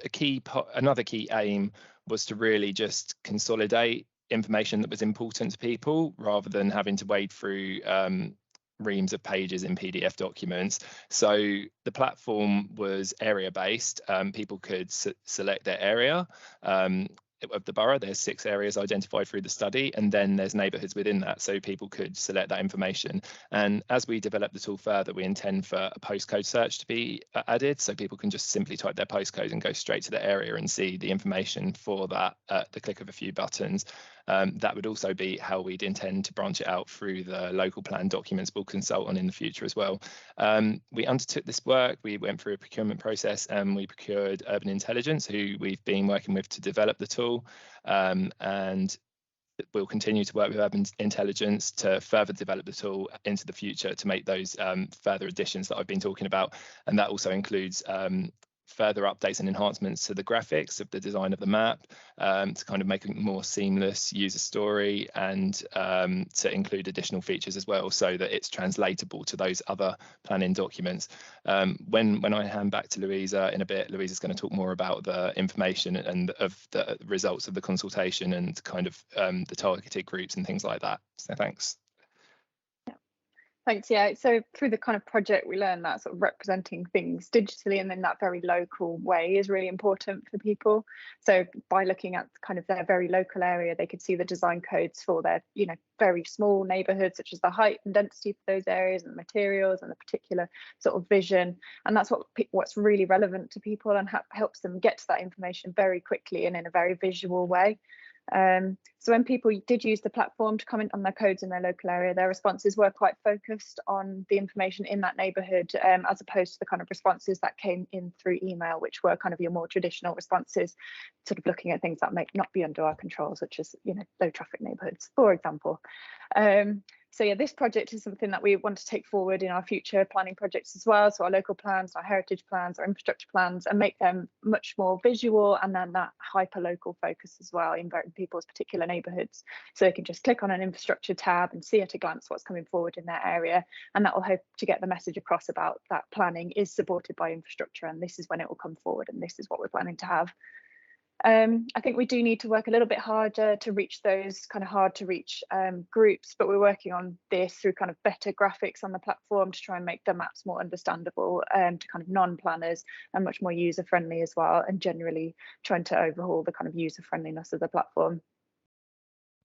I: another key aim was to really just consolidate information that was important to people rather than having to wade through reams of pages in PDF documents. So the platform was area based. People could select their area of the borough. There's 6 areas identified through the study, and then there's neighbourhoods within that, so people could select that information. And as we develop the tool further, we intend for a postcode search to be added, so people can just simply type their postcode and go straight to the area and see the information for that at the click of a few buttons. That would also be how we'd intend to branch it out through the local plan documents we'll consult on in the future as well. We undertook this work, we went through a procurement process, and we procured Urban Intelligence, who we've been working with to develop the tool, and we'll continue to work with Urban Intelligence to further develop the tool into the future to make those further additions that I've been talking about. And that also includes further updates and enhancements to the graphics of the design of the map, to kind of make a more seamless user story, and to include additional features as well, so that it's translatable to those other planning documents. When I hand back to Louisa in a bit, Louisa's going to talk more about the information and of the results of the consultation and kind of the targeted groups and things like that. So thanks.
H: Thanks. Yeah, so through the kind of project, we learned that sort of representing things digitally and in that very local way is really important for people. So by looking at kind of their very local area, they could see the design codes for their, very small neighbourhoods, such as the height and density for those areas and the materials and the particular sort of vision. And that's what's really relevant to people and helps them get to that information very quickly and in a very visual way. So when people did use the platform to comment on their codes in their local area, their responses were quite focused on the information in that neighbourhood, as opposed to the kind of responses that came in through email, which were kind of your more traditional responses, sort of looking at things that may not be under our control, such as low traffic neighbourhoods, for example. So yeah, this project is something that we want to take forward in our future planning projects as well. So our local plans, our heritage plans, our infrastructure plans, and make them much more visual, and then that hyper local focus as well in people's particular neighbourhoods. So they can just click on an infrastructure tab and see at a glance what's coming forward in their area. And that will hope to get the message across about that planning is supported by infrastructure, and this is when it will come forward, and this is what we're planning to have. I think we do need to work a little bit harder to reach those kind of hard to reach groups, but we're working on this through kind of better graphics on the platform to try and make the maps more understandable to kind of non-planners and much more user friendly as well, and generally trying to overhaul the kind of user friendliness of the platform.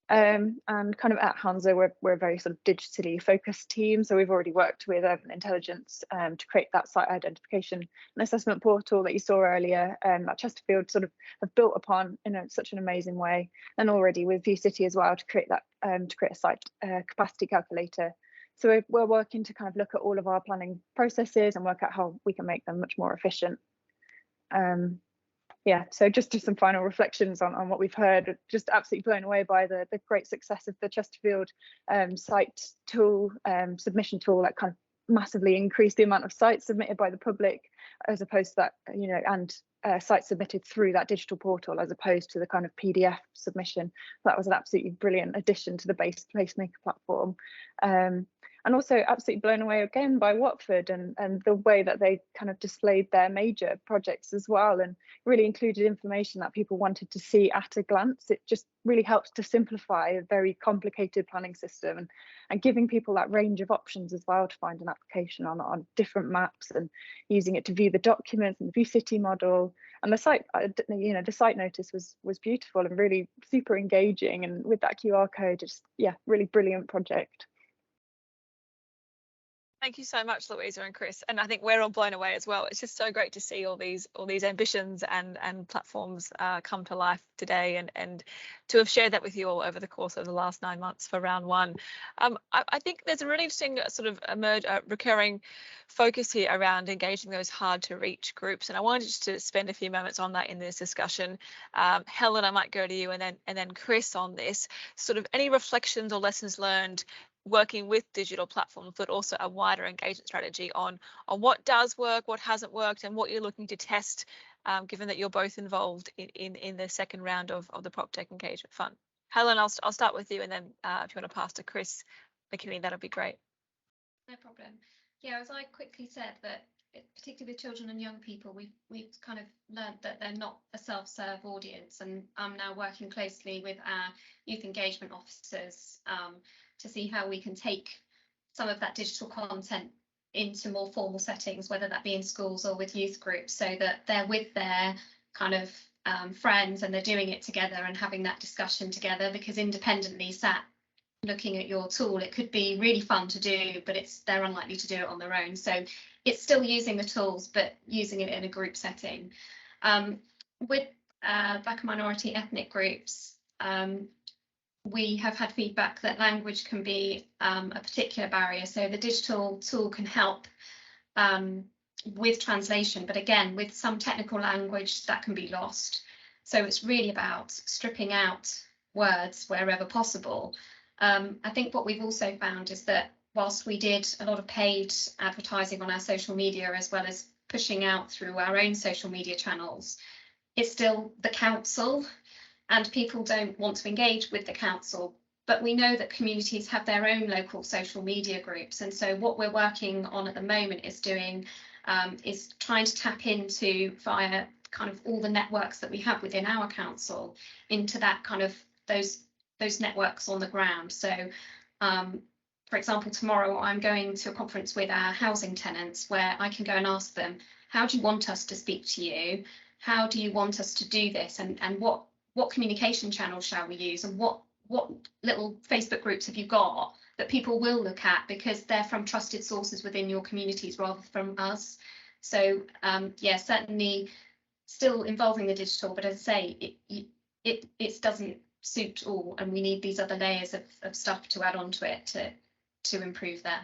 H: And kind of at Hounslow, we're a very sort of digitally focused team. So we've already worked with Urban Intelligence to create that site identification and assessment portal that you saw earlier, that Chesterfield sort of have built upon in such an amazing way. And already with View City as well to create that, to create a site capacity calculator. So we're working to kind of look at all of our planning processes and work out how we can make them much more efficient. Yeah, so just some final reflections on what we've heard. Just absolutely blown away by the great success of the Chesterfield site tool, submission tool, that kind of massively increased the amount of sites submitted by the public, as opposed to that, you know, and sites submitted through that digital portal as opposed to the kind of PDF submission. That was an absolutely brilliant addition to the base placemaker platform. And also absolutely blown away again by Watford and the way that they kind of displayed their major projects as well, and really included information that people wanted to see at a glance. It just really helps to simplify a very complicated planning system, and giving people that range of options as well to find an application on different maps, and using it to view the documents and the View City model. And the site, you know, the site notice was beautiful and really super engaging, and with that QR code, just, yeah, really brilliant project.
A: Thank you so much, Louisa and Chris. And I think we're all blown away as well. It's just so great to see all these ambitions and platforms come to life today, and to have shared that with you all over the course of the last 9 months for round one. I think there's a really interesting sort of recurring focus here around engaging those hard to reach groups. And I wanted just to spend a few moments on that in this discussion. Helen, I might go to you, and then Chris on this. Sort of any reflections or lessons learned working with digital platforms, but also a wider engagement strategy on what does work, what hasn't worked, and what you're looking to test, given that you're both involved in the second round of the PropTech Engagement Fund. Helen, I'll start with you, and then if you want to pass to Chris McKinney, that'll be great.
F: No problem. Yeah, as I quickly said, that particularly with children and young people, we've kind of learned that they're not a self-serve audience, and I'm now working closely with our youth engagement officers to see how we can take some of that digital content into more formal settings, whether that be in schools or with youth groups, so that they're with their kind of friends and they're doing it together and having that discussion together. Because independently sat looking at your tool, it could be really fun to do, but they're unlikely to do it on their own. So it's still using the tools, but using it in a group setting. With Black and minority ethnic groups, we have had feedback that language can be a particular barrier. So the digital tool can help with translation, but again, with some technical language that can be lost. So it's really about stripping out words wherever possible. I think what we've also found is that whilst we did a lot of paid advertising on our social media, as well as pushing out through our own social media channels, it's still the council, and people don't want to engage with the council. But we know that communities have their own local social media groups. And so what we're working on at the moment is trying to tap into, via kind of all the networks that we have within our council, into that kind of those networks on the ground. So for example, tomorrow I'm going to a conference with our housing tenants where I can go and ask them, how do you want us to speak to you? How do you want us to do this? And what communication channels shall we use? And what little Facebook groups have you got that people will look at, because they're from trusted sources within your communities rather from us? So yeah, certainly still involving the digital, but as I say, it doesn't suit all, and we need these other layers of stuff to add on to it to improve there.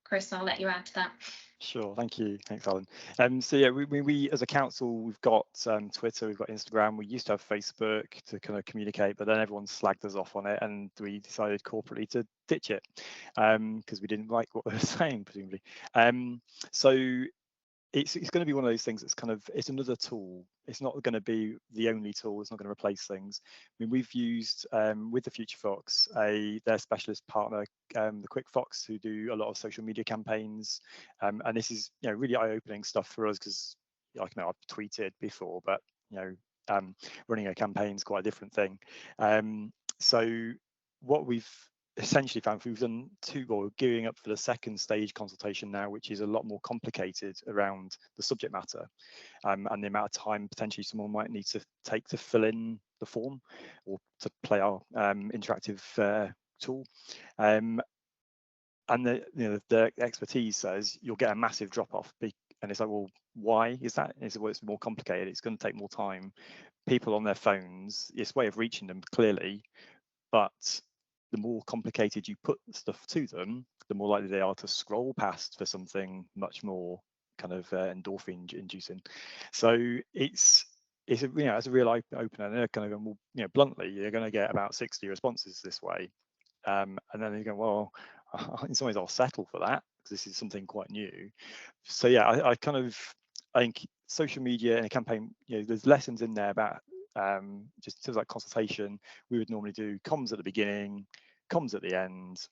F: Chris, I'll let you add to that.
G: Sure, thank you. Thanks, Alan. So yeah, we as a council, we've got Twitter, we've got Instagram. We used to have Facebook to kind of communicate, but then everyone slagged us off on it, and we decided corporately to ditch it because we didn't like what they were saying, presumably. So it's going to be one of those things that's kind of, it's another tool. It's not going to be the only tool. It's not going to replace things. I mean, we've used with the Future Fox their specialist partner, the Quick Fox, who do a lot of social media campaigns, and this is, you know, really eye-opening stuff for us, because, like, you know, I've tweeted before, but, you know, running a campaign is quite a different thing. So what we've essentially found, we've done we're gearing up for the second stage consultation now, which is a lot more complicated around the subject matter and the amount of time potentially someone might need to take to fill in the form or to play our interactive tool. And the expertise says you'll get a massive drop off, and it's like, well, why is that? It's more complicated. It's going to take more time. People on their phones, it's a way of reaching them clearly, but the more complicated you put stuff to them, the more likely they are to scroll past for something much more kind of endorphin inducing. So it's a it's a real eye opener. And they're kind of, well, bluntly, you're going to get about 60 responses this way, and then you go, well, in some ways I'll settle for that because this is something quite new. So yeah, I think social media and a campaign, there's lessons in there about just in terms of like consultation. We would normally do comms at the beginning, comms at the end,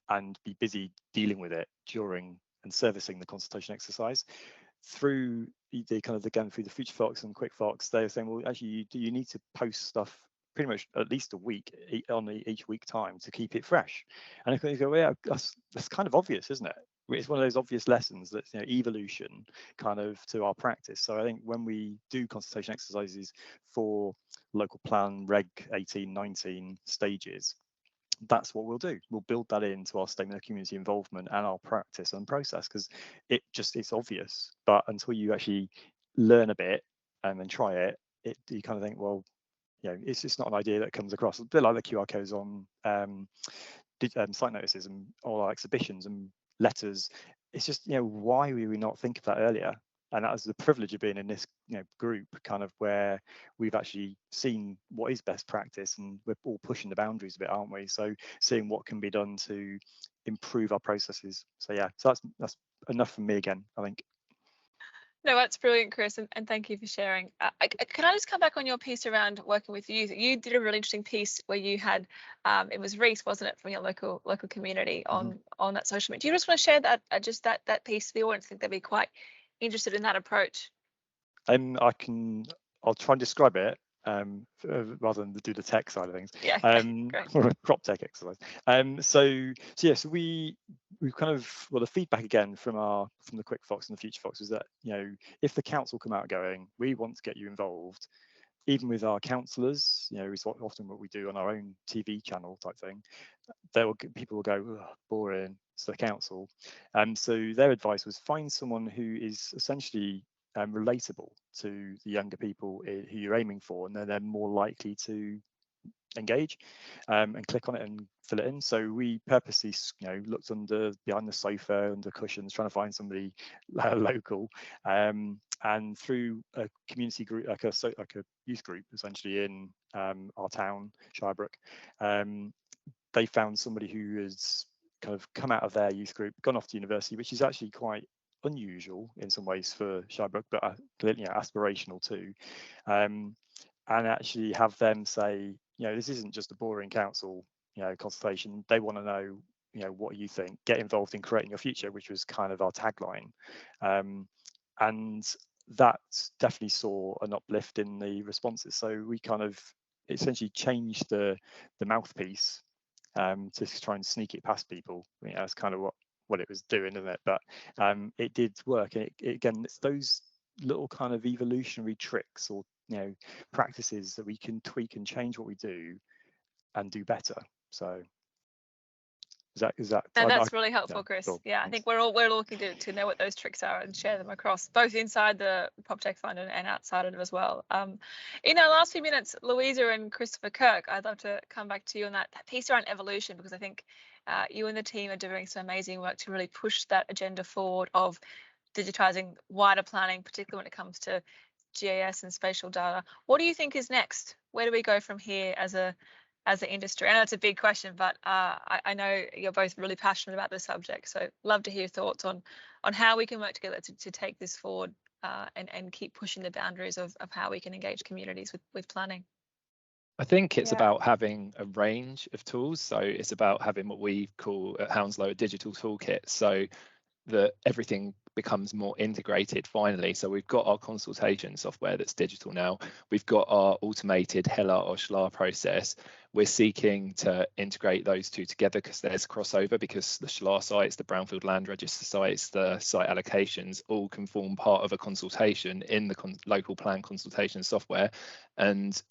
G: and be busy dealing with it during and servicing the consultation exercise. Through the kind of, again, through the Future Fox and Quick Fox, they're saying, well, actually, you need to post stuff pretty much at least a week on each week time to keep it fresh. And you go, well, yeah, that's kind of obvious, isn't it? It's one of those obvious lessons that's evolution kind of to our practice. So I think when we do consultation exercises for local plan, Reg 18, 19 stages, that's what we'll do. We'll build that into our statement of community involvement and our practice and process, because it's obvious. But until you actually learn a bit and then try it, you kind of think, well, it's just not an idea that comes across. A bit like the QR codes on site notices and all our exhibitions and letters. It's just, why would we not think of that earlier? And that was the privilege of being in this group, kind of where we've actually seen what is best practice, and we're all pushing the boundaries a bit, aren't we? So seeing what can be done to improve our processes. So yeah, so that's enough from me again, I think.
A: No, that's brilliant, Chris, and thank you for sharing. Can I just come back on your piece around working with youth? You did a really interesting piece where you had, it was Reese, wasn't it, from your local community on that social media. Do you just want to share that, just that piece for the audience? I think they'd be quite interested in that approach.
G: I'll try and describe it rather than do the tech side of things.
A: Yeah.
G: Or a PropTech exercise. So we've kind of, well, the feedback again from the Quick Fox and the Future Fox was that, if the council come out going, we want to get you involved, even with our councillors, is often what we do on our own TV channel type thing, people will go, boring, it's the council. So their advice was, find someone who is essentially relatable to the younger people who you're aiming for, and then they're more likely to engage and click on it and fill it in. So we purposely looked behind the sofa, under cushions, trying to find somebody local, and through a community group, like a youth group essentially in our town, Shirebrook, they found somebody who has kind of come out of their youth group, gone off to university, which is actually quite unusual in some ways for Shirebrook, but aspirational too, and actually have them say, this isn't just a boring council consultation. They want to know, what you think, get involved in creating your future, which was kind of our tagline, and that definitely saw an uplift in the responses. So we kind of essentially changed the mouthpiece to try and sneak it past people. That's kind of what it was doing, isn't it? But it did work. And again, it's those little kind of evolutionary tricks or practices that we can tweak and change what we do and do better. So is that
A: no, that's really helpful,
G: yeah,
A: Chris.
G: cool.
A: Yeah, I think we're looking to know what those tricks are and share them across both inside the PropTech Fund and outside of it as well. In our last few minutes, Louisa and Christopher Kirk, I'd love to come back to you on that piece around evolution, because I think you and the team are doing some amazing work to really push that agenda forward of digitising wider planning, particularly when it comes to GIS and spatial data. What do you think is next? Where do we go from here as an industry? I know it's a big question, but I know you're both really passionate about this subject, so love to hear your thoughts on how we can work together to take this forward and keep pushing the boundaries of how we can engage communities with planning.
I: I think it's about having a range of tools. So it's about having what we call at Hounslow a digital toolkit. So that everything becomes more integrated finally. So we've got our consultation software that's digital now. We've got our automated HELA or SHLA process. We're seeking to integrate those two together because there's crossover, because the SHLA sites, the Brownfield Land Register sites, the site allocations all can form part of a consultation in the local plan consultation software. And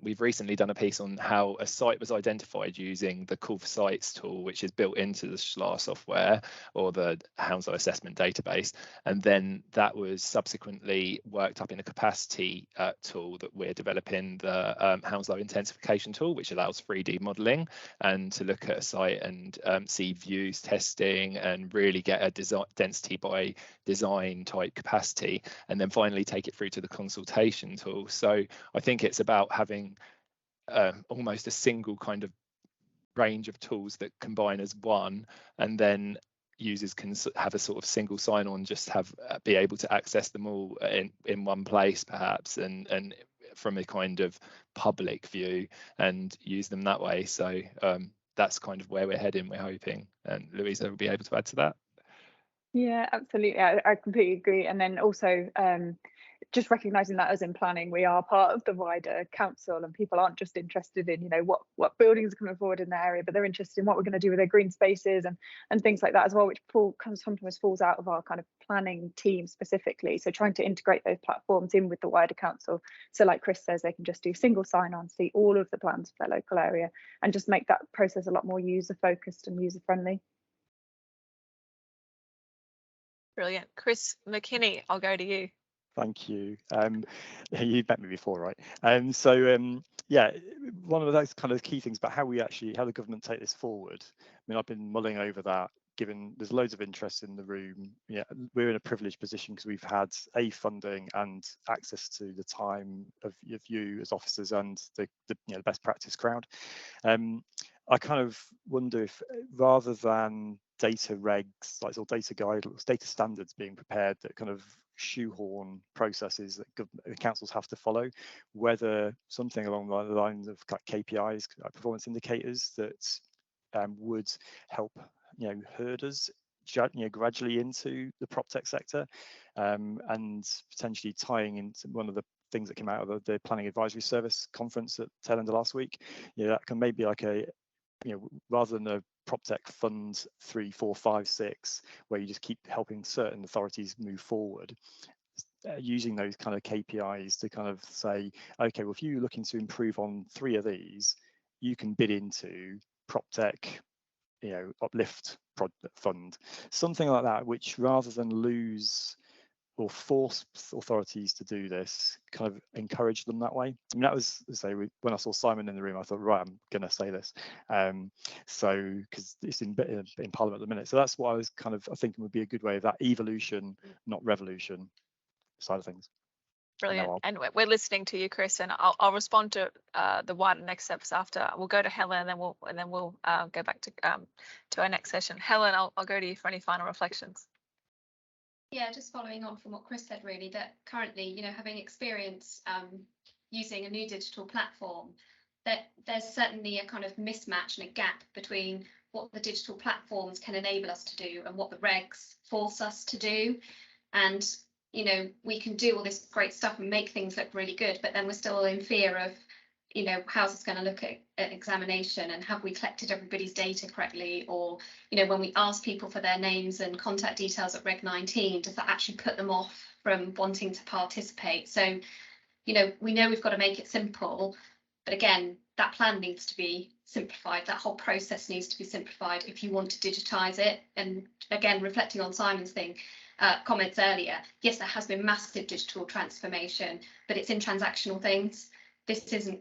I: we've recently done a piece on how a site was identified using the Call for Sites tool, which is built into the SHLA software or the Hounslow Assessment Database. And then that was subsequently worked up in a capacity tool that we're developing, the Hounslow Intensification tool, which allows 3D modelling and to look at a site and see views testing and really get a density by design type capacity, and then finally take it through to the consultation tool. So I think it's about having almost a single kind of range of tools that combine as one, and then users can have a sort of single sign-on, just be able to access them all in one place perhaps, and from a kind of public view, and use them that way. So that's kind of where we're heading, we're hoping, and Louisa will be able to add to that.
H: Yeah, absolutely. I completely agree. And then also just recognizing that as in planning, we are part of the wider council, and people aren't just interested in, you know, what buildings are coming forward in the area, but they're interested in what we're going to do with their green spaces and things like that as well, which sometimes falls out of our kind of planning team specifically. So trying to integrate those platforms in with the wider council. So like Chris says, they can just do single sign-on, see all of the plans for their local area, and just make that process a lot more user focused and user friendly.
A: Brilliant. Chris McKinney, I'll go to you.
G: Thank you. You've met me before, right? So yeah, one of those kind of key things about how the government take this forward. I mean, I've been mulling over that, given there's loads of interest in the room. Yeah, we're in a privileged position because we've had funding and access to the time of you as officers and the best practice crowd. I kind of wonder if, rather than data regs, like, or data guidelines, data standards being prepared that kind of shoehorn processes that councils have to follow, whether something along the lines of KPIs, performance indicators, that would help herd us gradually into the PropTech sector, and potentially tying into one of the things that came out of the Planning Advisory Service conference at tail end of last week. That can maybe like rather than a PropTech Fund 3, 4, 5, 6, where you just keep helping certain authorities move forward, using those kind of KPIs to kind of say, okay, well, if you're looking to improve on 3 of these, you can bid into PropTech, uplift fund, something like that, which rather than lose or force authorities to do this, kind of encourage them that way. I mean, that was, when I saw Simon in the room, I thought, right, I'm going to say this. So, because it's in Parliament at the minute. So that's what I was kind of thinking would be a good way of that evolution, not revolution side of things.
A: Brilliant. And we're listening to you, Chris, and I'll respond to the wider next steps after. We'll go to Helen, and then we'll go back to our next session. Helen, I'll go to you for any final reflections.
F: Yeah, just following on from what Chris said, really, that currently, having experience using a new digital platform, that there's certainly a kind of mismatch and a gap between what the digital platforms can enable us to do and what the regs force us to do. And, we can do all this great stuff and make things look really good, but then we're still in fear of, how's this going to look at examination, and have we collected everybody's data correctly? Or, when we ask people for their names and contact details at Reg 19, does that actually put them off from wanting to participate? So, we know we've got to make it simple, but again, that plan needs to be simplified. That whole process needs to be simplified if you want to digitise it. And again, reflecting on Simon's comments earlier, yes, there has been massive digital transformation, but it's in transactional things. This isn't,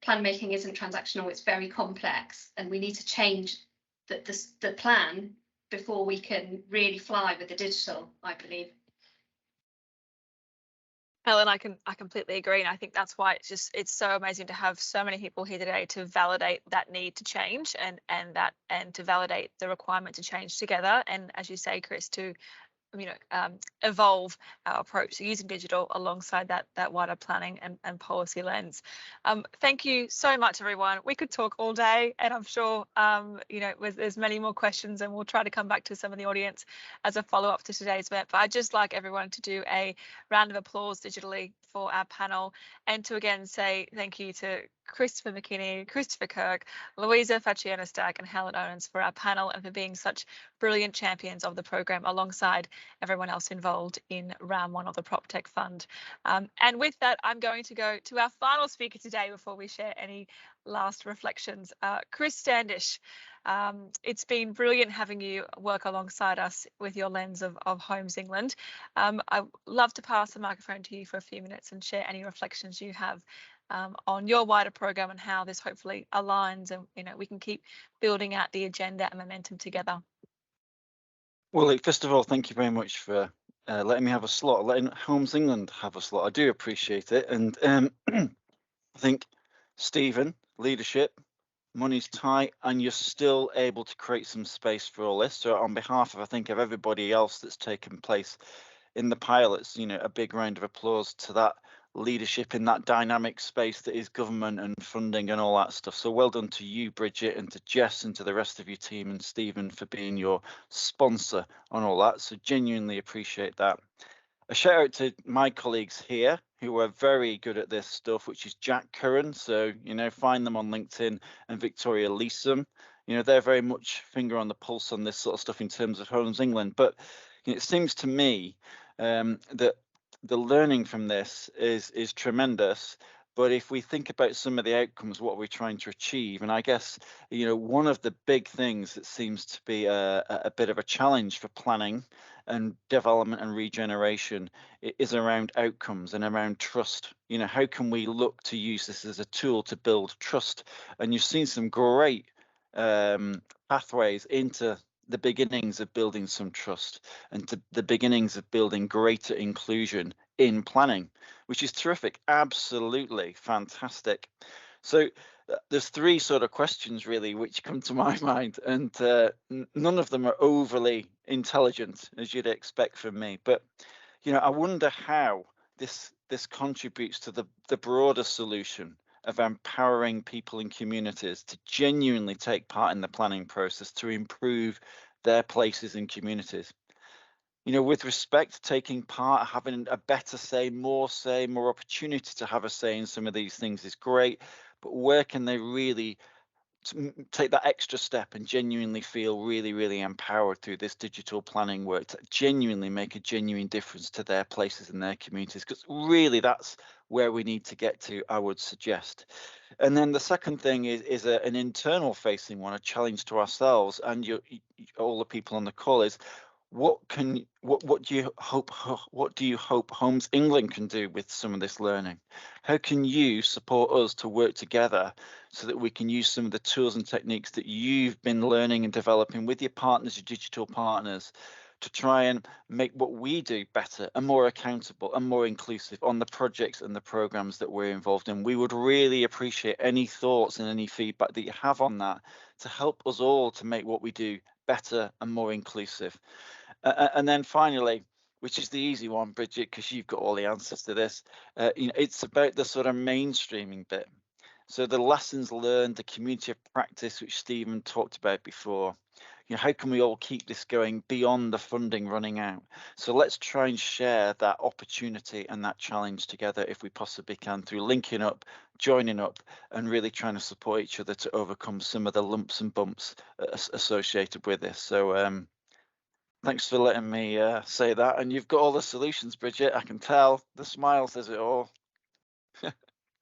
F: plan making isn't transactional, it's very complex, and we need to change the plan before we can really fly with the digital, I believe.
A: Helen, I completely agree, and I think that's why it's so amazing to have so many people here today to validate that need to change and to validate the requirement to change together, and as you say, Chris, to evolve our approach to using digital alongside that wider planning and policy lens. Thank you so much, everyone. We could talk all day, and I'm sure there's many more questions, and we'll try to come back to some of the audience as a follow-up to today's event. But I'd just like everyone to do a round of applause digitally for our panel, and to again say thank you to Christopher McKinney, Christopher Kirk, Louisa Faciana-Stack, and Helen Owens for our panel, and for being such brilliant champions of the program alongside everyone else involved in round one of the PropTech Fund. And with that, I'm going to go to our final speaker today before we share any last reflections. Chris Standish, it's been brilliant having you work alongside us with your lens of Homes England. I'd love to pass the microphone to you for a few minutes and share any reflections you have on your wider program and how this hopefully aligns, and we can keep building out the agenda and momentum together.
J: Well, first of all, thank you very much for letting me have a slot, letting Homes England have a slot. I do appreciate it. And I think, Stephen, leadership, money's tight, and you're still able to create some space for all this. So on behalf of, I think, of everybody else that's taken place in the pilots, a big round of applause to that leadership in that dynamic space that is government and funding and all that stuff. So well done to you, Bridget, and to Jess and to the rest of your team, and Stephen for being your sponsor on all that. So genuinely appreciate that. A shout out to my colleagues here who are very good at this stuff, which is Jack Curran. So, find them on LinkedIn, and Victoria Leeson. They're very much finger on the pulse on this sort of stuff in terms of Homes England. But it seems to me that the learning from this is tremendous. But if we think about some of the outcomes, what we're trying to achieve, and I guess, one of the big things that seems to be a bit of a challenge for planning and development and regeneration is around outcomes and around trust. How can we look to use this as a tool to build trust? And you've seen some great pathways into the beginnings of building some trust and to the beginnings of building greater inclusion in planning, which is terrific. Absolutely fantastic. So there's three sort of questions really which come to my mind, and none of them are overly intelligent, as you'd expect from me. But I wonder how this contributes to the broader solution of empowering people in communities to genuinely take part in the planning process to improve their places in communities. With respect to taking part, having a better say, more opportunity to have a say in some of these things is great, but where can they really take that extra step and genuinely feel really, really empowered through this digital planning work to genuinely make a genuine difference to their places and their communities? Because really that's where we need to get to, I would suggest. And then the second thing is an internal facing one, a challenge to ourselves and all the people on the call is, what do you hope Homes England can do with some of this learning? How can you support us to work together so that we can use some of the tools and techniques that you've been learning and developing with your partners, your digital partners, to try and make what we do better and more accountable and more inclusive on the projects and the programs that we're involved in? We would really appreciate any thoughts and any feedback that you have on that to help us all to make what we do better and more inclusive. And then finally, which is the easy one, Bridget, because you've got all the answers to this, it's about the sort of mainstreaming bit. So the lessons learned, the community of practice, which Stephen talked about before, how can we all keep this going beyond the funding running out? So let's try and share that opportunity and that challenge together if we possibly can, through linking up, joining up, and really trying to support each other to overcome some of the lumps and bumps associated with this. So thanks for letting me say that. And you've got all the solutions, Bridget. I can tell. The smile says it all.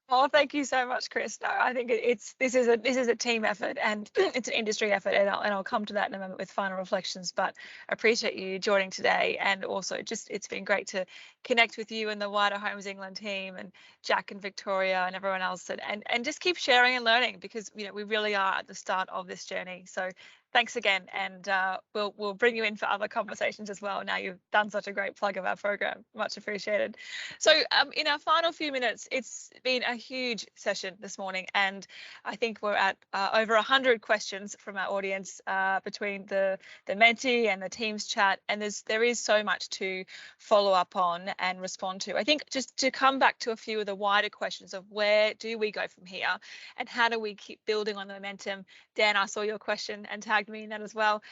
A: Oh, thank you so much, Chris. No, I think this is a team effort, and it's an industry effort, and I'll come to that in a moment with final reflections. But I appreciate you joining today, and also it's been great to connect with you and the wider Homes England team, and Jack and Victoria and everyone else, and just keep sharing and learning, because we really are at the start of this journey. So thanks again, and we'll bring you in for other conversations as well. Now you've done such a great plug of our program, much appreciated. So in our final few minutes, it's been a huge session this morning, and I think we're at over 100 questions from our audience between the Menti and the Teams chat, and there is so much to follow up on and respond to. I think just to come back to a few of the wider questions of where do we go from here, and how do we keep building on the momentum. Dan, I saw your question and tagged me in that as well.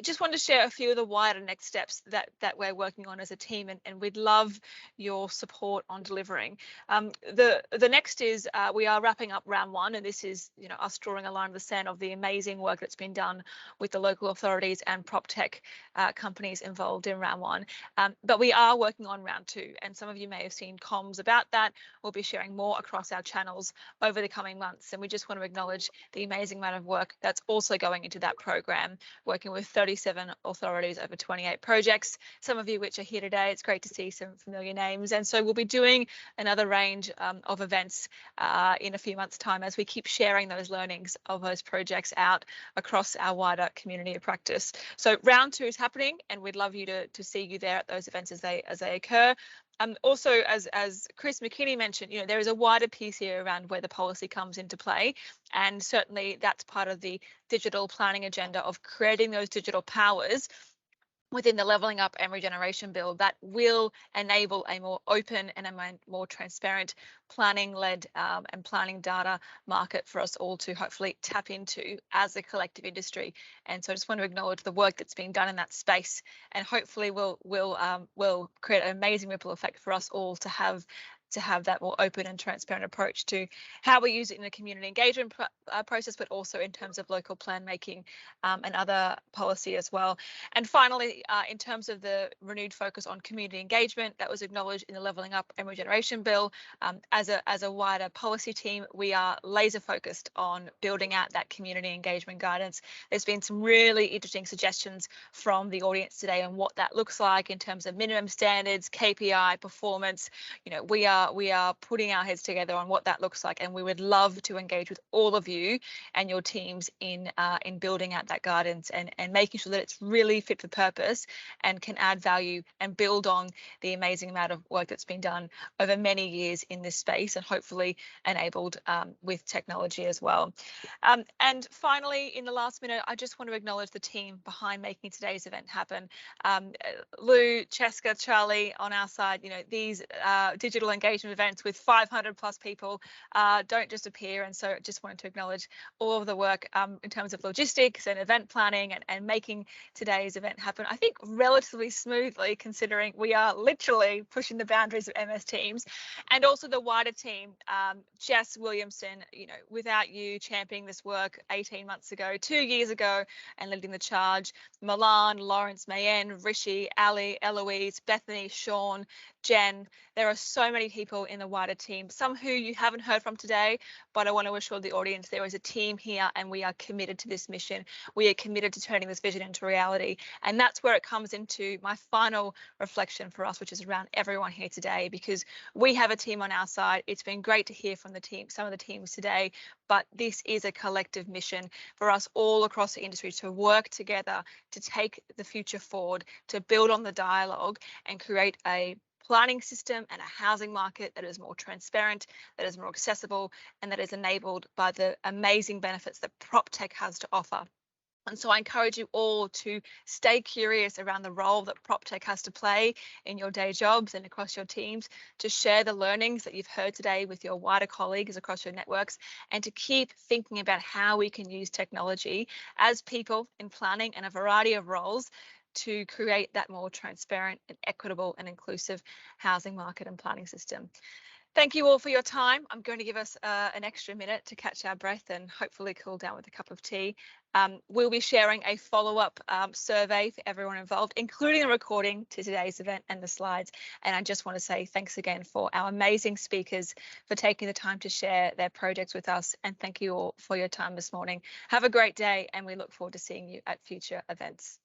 A: Just wanted to share a few of the wider next steps that we're working on as a team, and we'd love your support on delivering. The next is we are wrapping up round one, and this is us drawing a line in the sand of the amazing work that's been done with the local authorities and PropTech companies involved in round one. But we are working on round two, and some of you may have seen comms about that. We'll be sharing more across our channels over the coming months, and we just want to acknowledge the amazing amount of work that's also going into that program, working with 37 authorities over 28 projects, some of you which are here today. It's great to see some familiar names, and so we'll be doing another range of events in a few months' time as we keep sharing those learnings of those projects out across our wider community of practice. So round two is happening, and we'd love you to see you there at those events as they occur. Also, as Chris McKinney mentioned, there is a wider piece here around where the policy comes into play, and certainly that's part of the digital planning agenda of creating those digital powers within the Levelling Up and Regeneration Bill that will enable a more open and a more transparent planning-led and planning data market for us all to hopefully tap into as a collective industry. And so I just want to acknowledge the work that's being done in that space, and hopefully will create an amazing ripple effect for us all to have that more open and transparent approach to how we use it in the community engagement process, but also in terms of local plan making and other policy as well. And finally, in terms of the renewed focus on community engagement that was acknowledged in the Levelling Up and Regeneration Bill, as a wider policy team, we are laser focused on building out that community engagement guidance. There's been some really interesting suggestions from the audience today on what that looks like in terms of minimum standards, KPI, performance. We are putting our heads together on what that looks like, and we would love to engage with all of you and your teams in building out that guidance and making sure that it's really fit for purpose and can add value and build on the amazing amount of work that's been done over many years in this space, and hopefully enabled with technology as well. And finally, in the last minute, I just want to acknowledge the team behind making today's event happen. Lou, Cheska, Charlie on our side, these digital engagement events with 500 plus people don't just appear, and so just wanted to acknowledge all of the work in terms of logistics and event planning and making today's event happen, I think relatively smoothly, considering we are literally pushing the boundaries of MS Teams. And also the wider team, Jess Williamson, without you championing this work 18 months ago, 2 years ago, and leading the charge, Milan, Lawrence, Mayen, Rishi, Ali, Eloise, Bethany, Sean, Jen, there are so many people in the wider team, some who you haven't heard from today, but I want to assure the audience there is a team here, and we are committed to this mission. We are committed to turning this vision into reality. And that's where it comes into my final reflection for us, which is around everyone here today, because we have a team on our side. It's been great to hear from the team, some of the teams today, but this is a collective mission for us all across the industry to work together to take the future forward, to build on the dialogue and create a planning system and a housing market that is more transparent, that is more accessible, and that is enabled by the amazing benefits that PropTech has to offer. And so I encourage you all to stay curious around the role that PropTech has to play in your day jobs and across your teams, to share the learnings that you've heard today with your wider colleagues across your networks, and to keep thinking about how we can use technology as people in planning and a variety of roles to create that more transparent and equitable and inclusive housing market and planning system. Thank you all for your time. I'm going to give us an extra minute to catch our breath and hopefully cool down with a cup of tea. We'll be sharing a follow-up survey for everyone involved, including the recording to today's event and the slides. And I just want to say thanks again for our amazing speakers for taking the time to share their projects with us. And thank you all for your time this morning. Have a great day, and we look forward to seeing you at future events.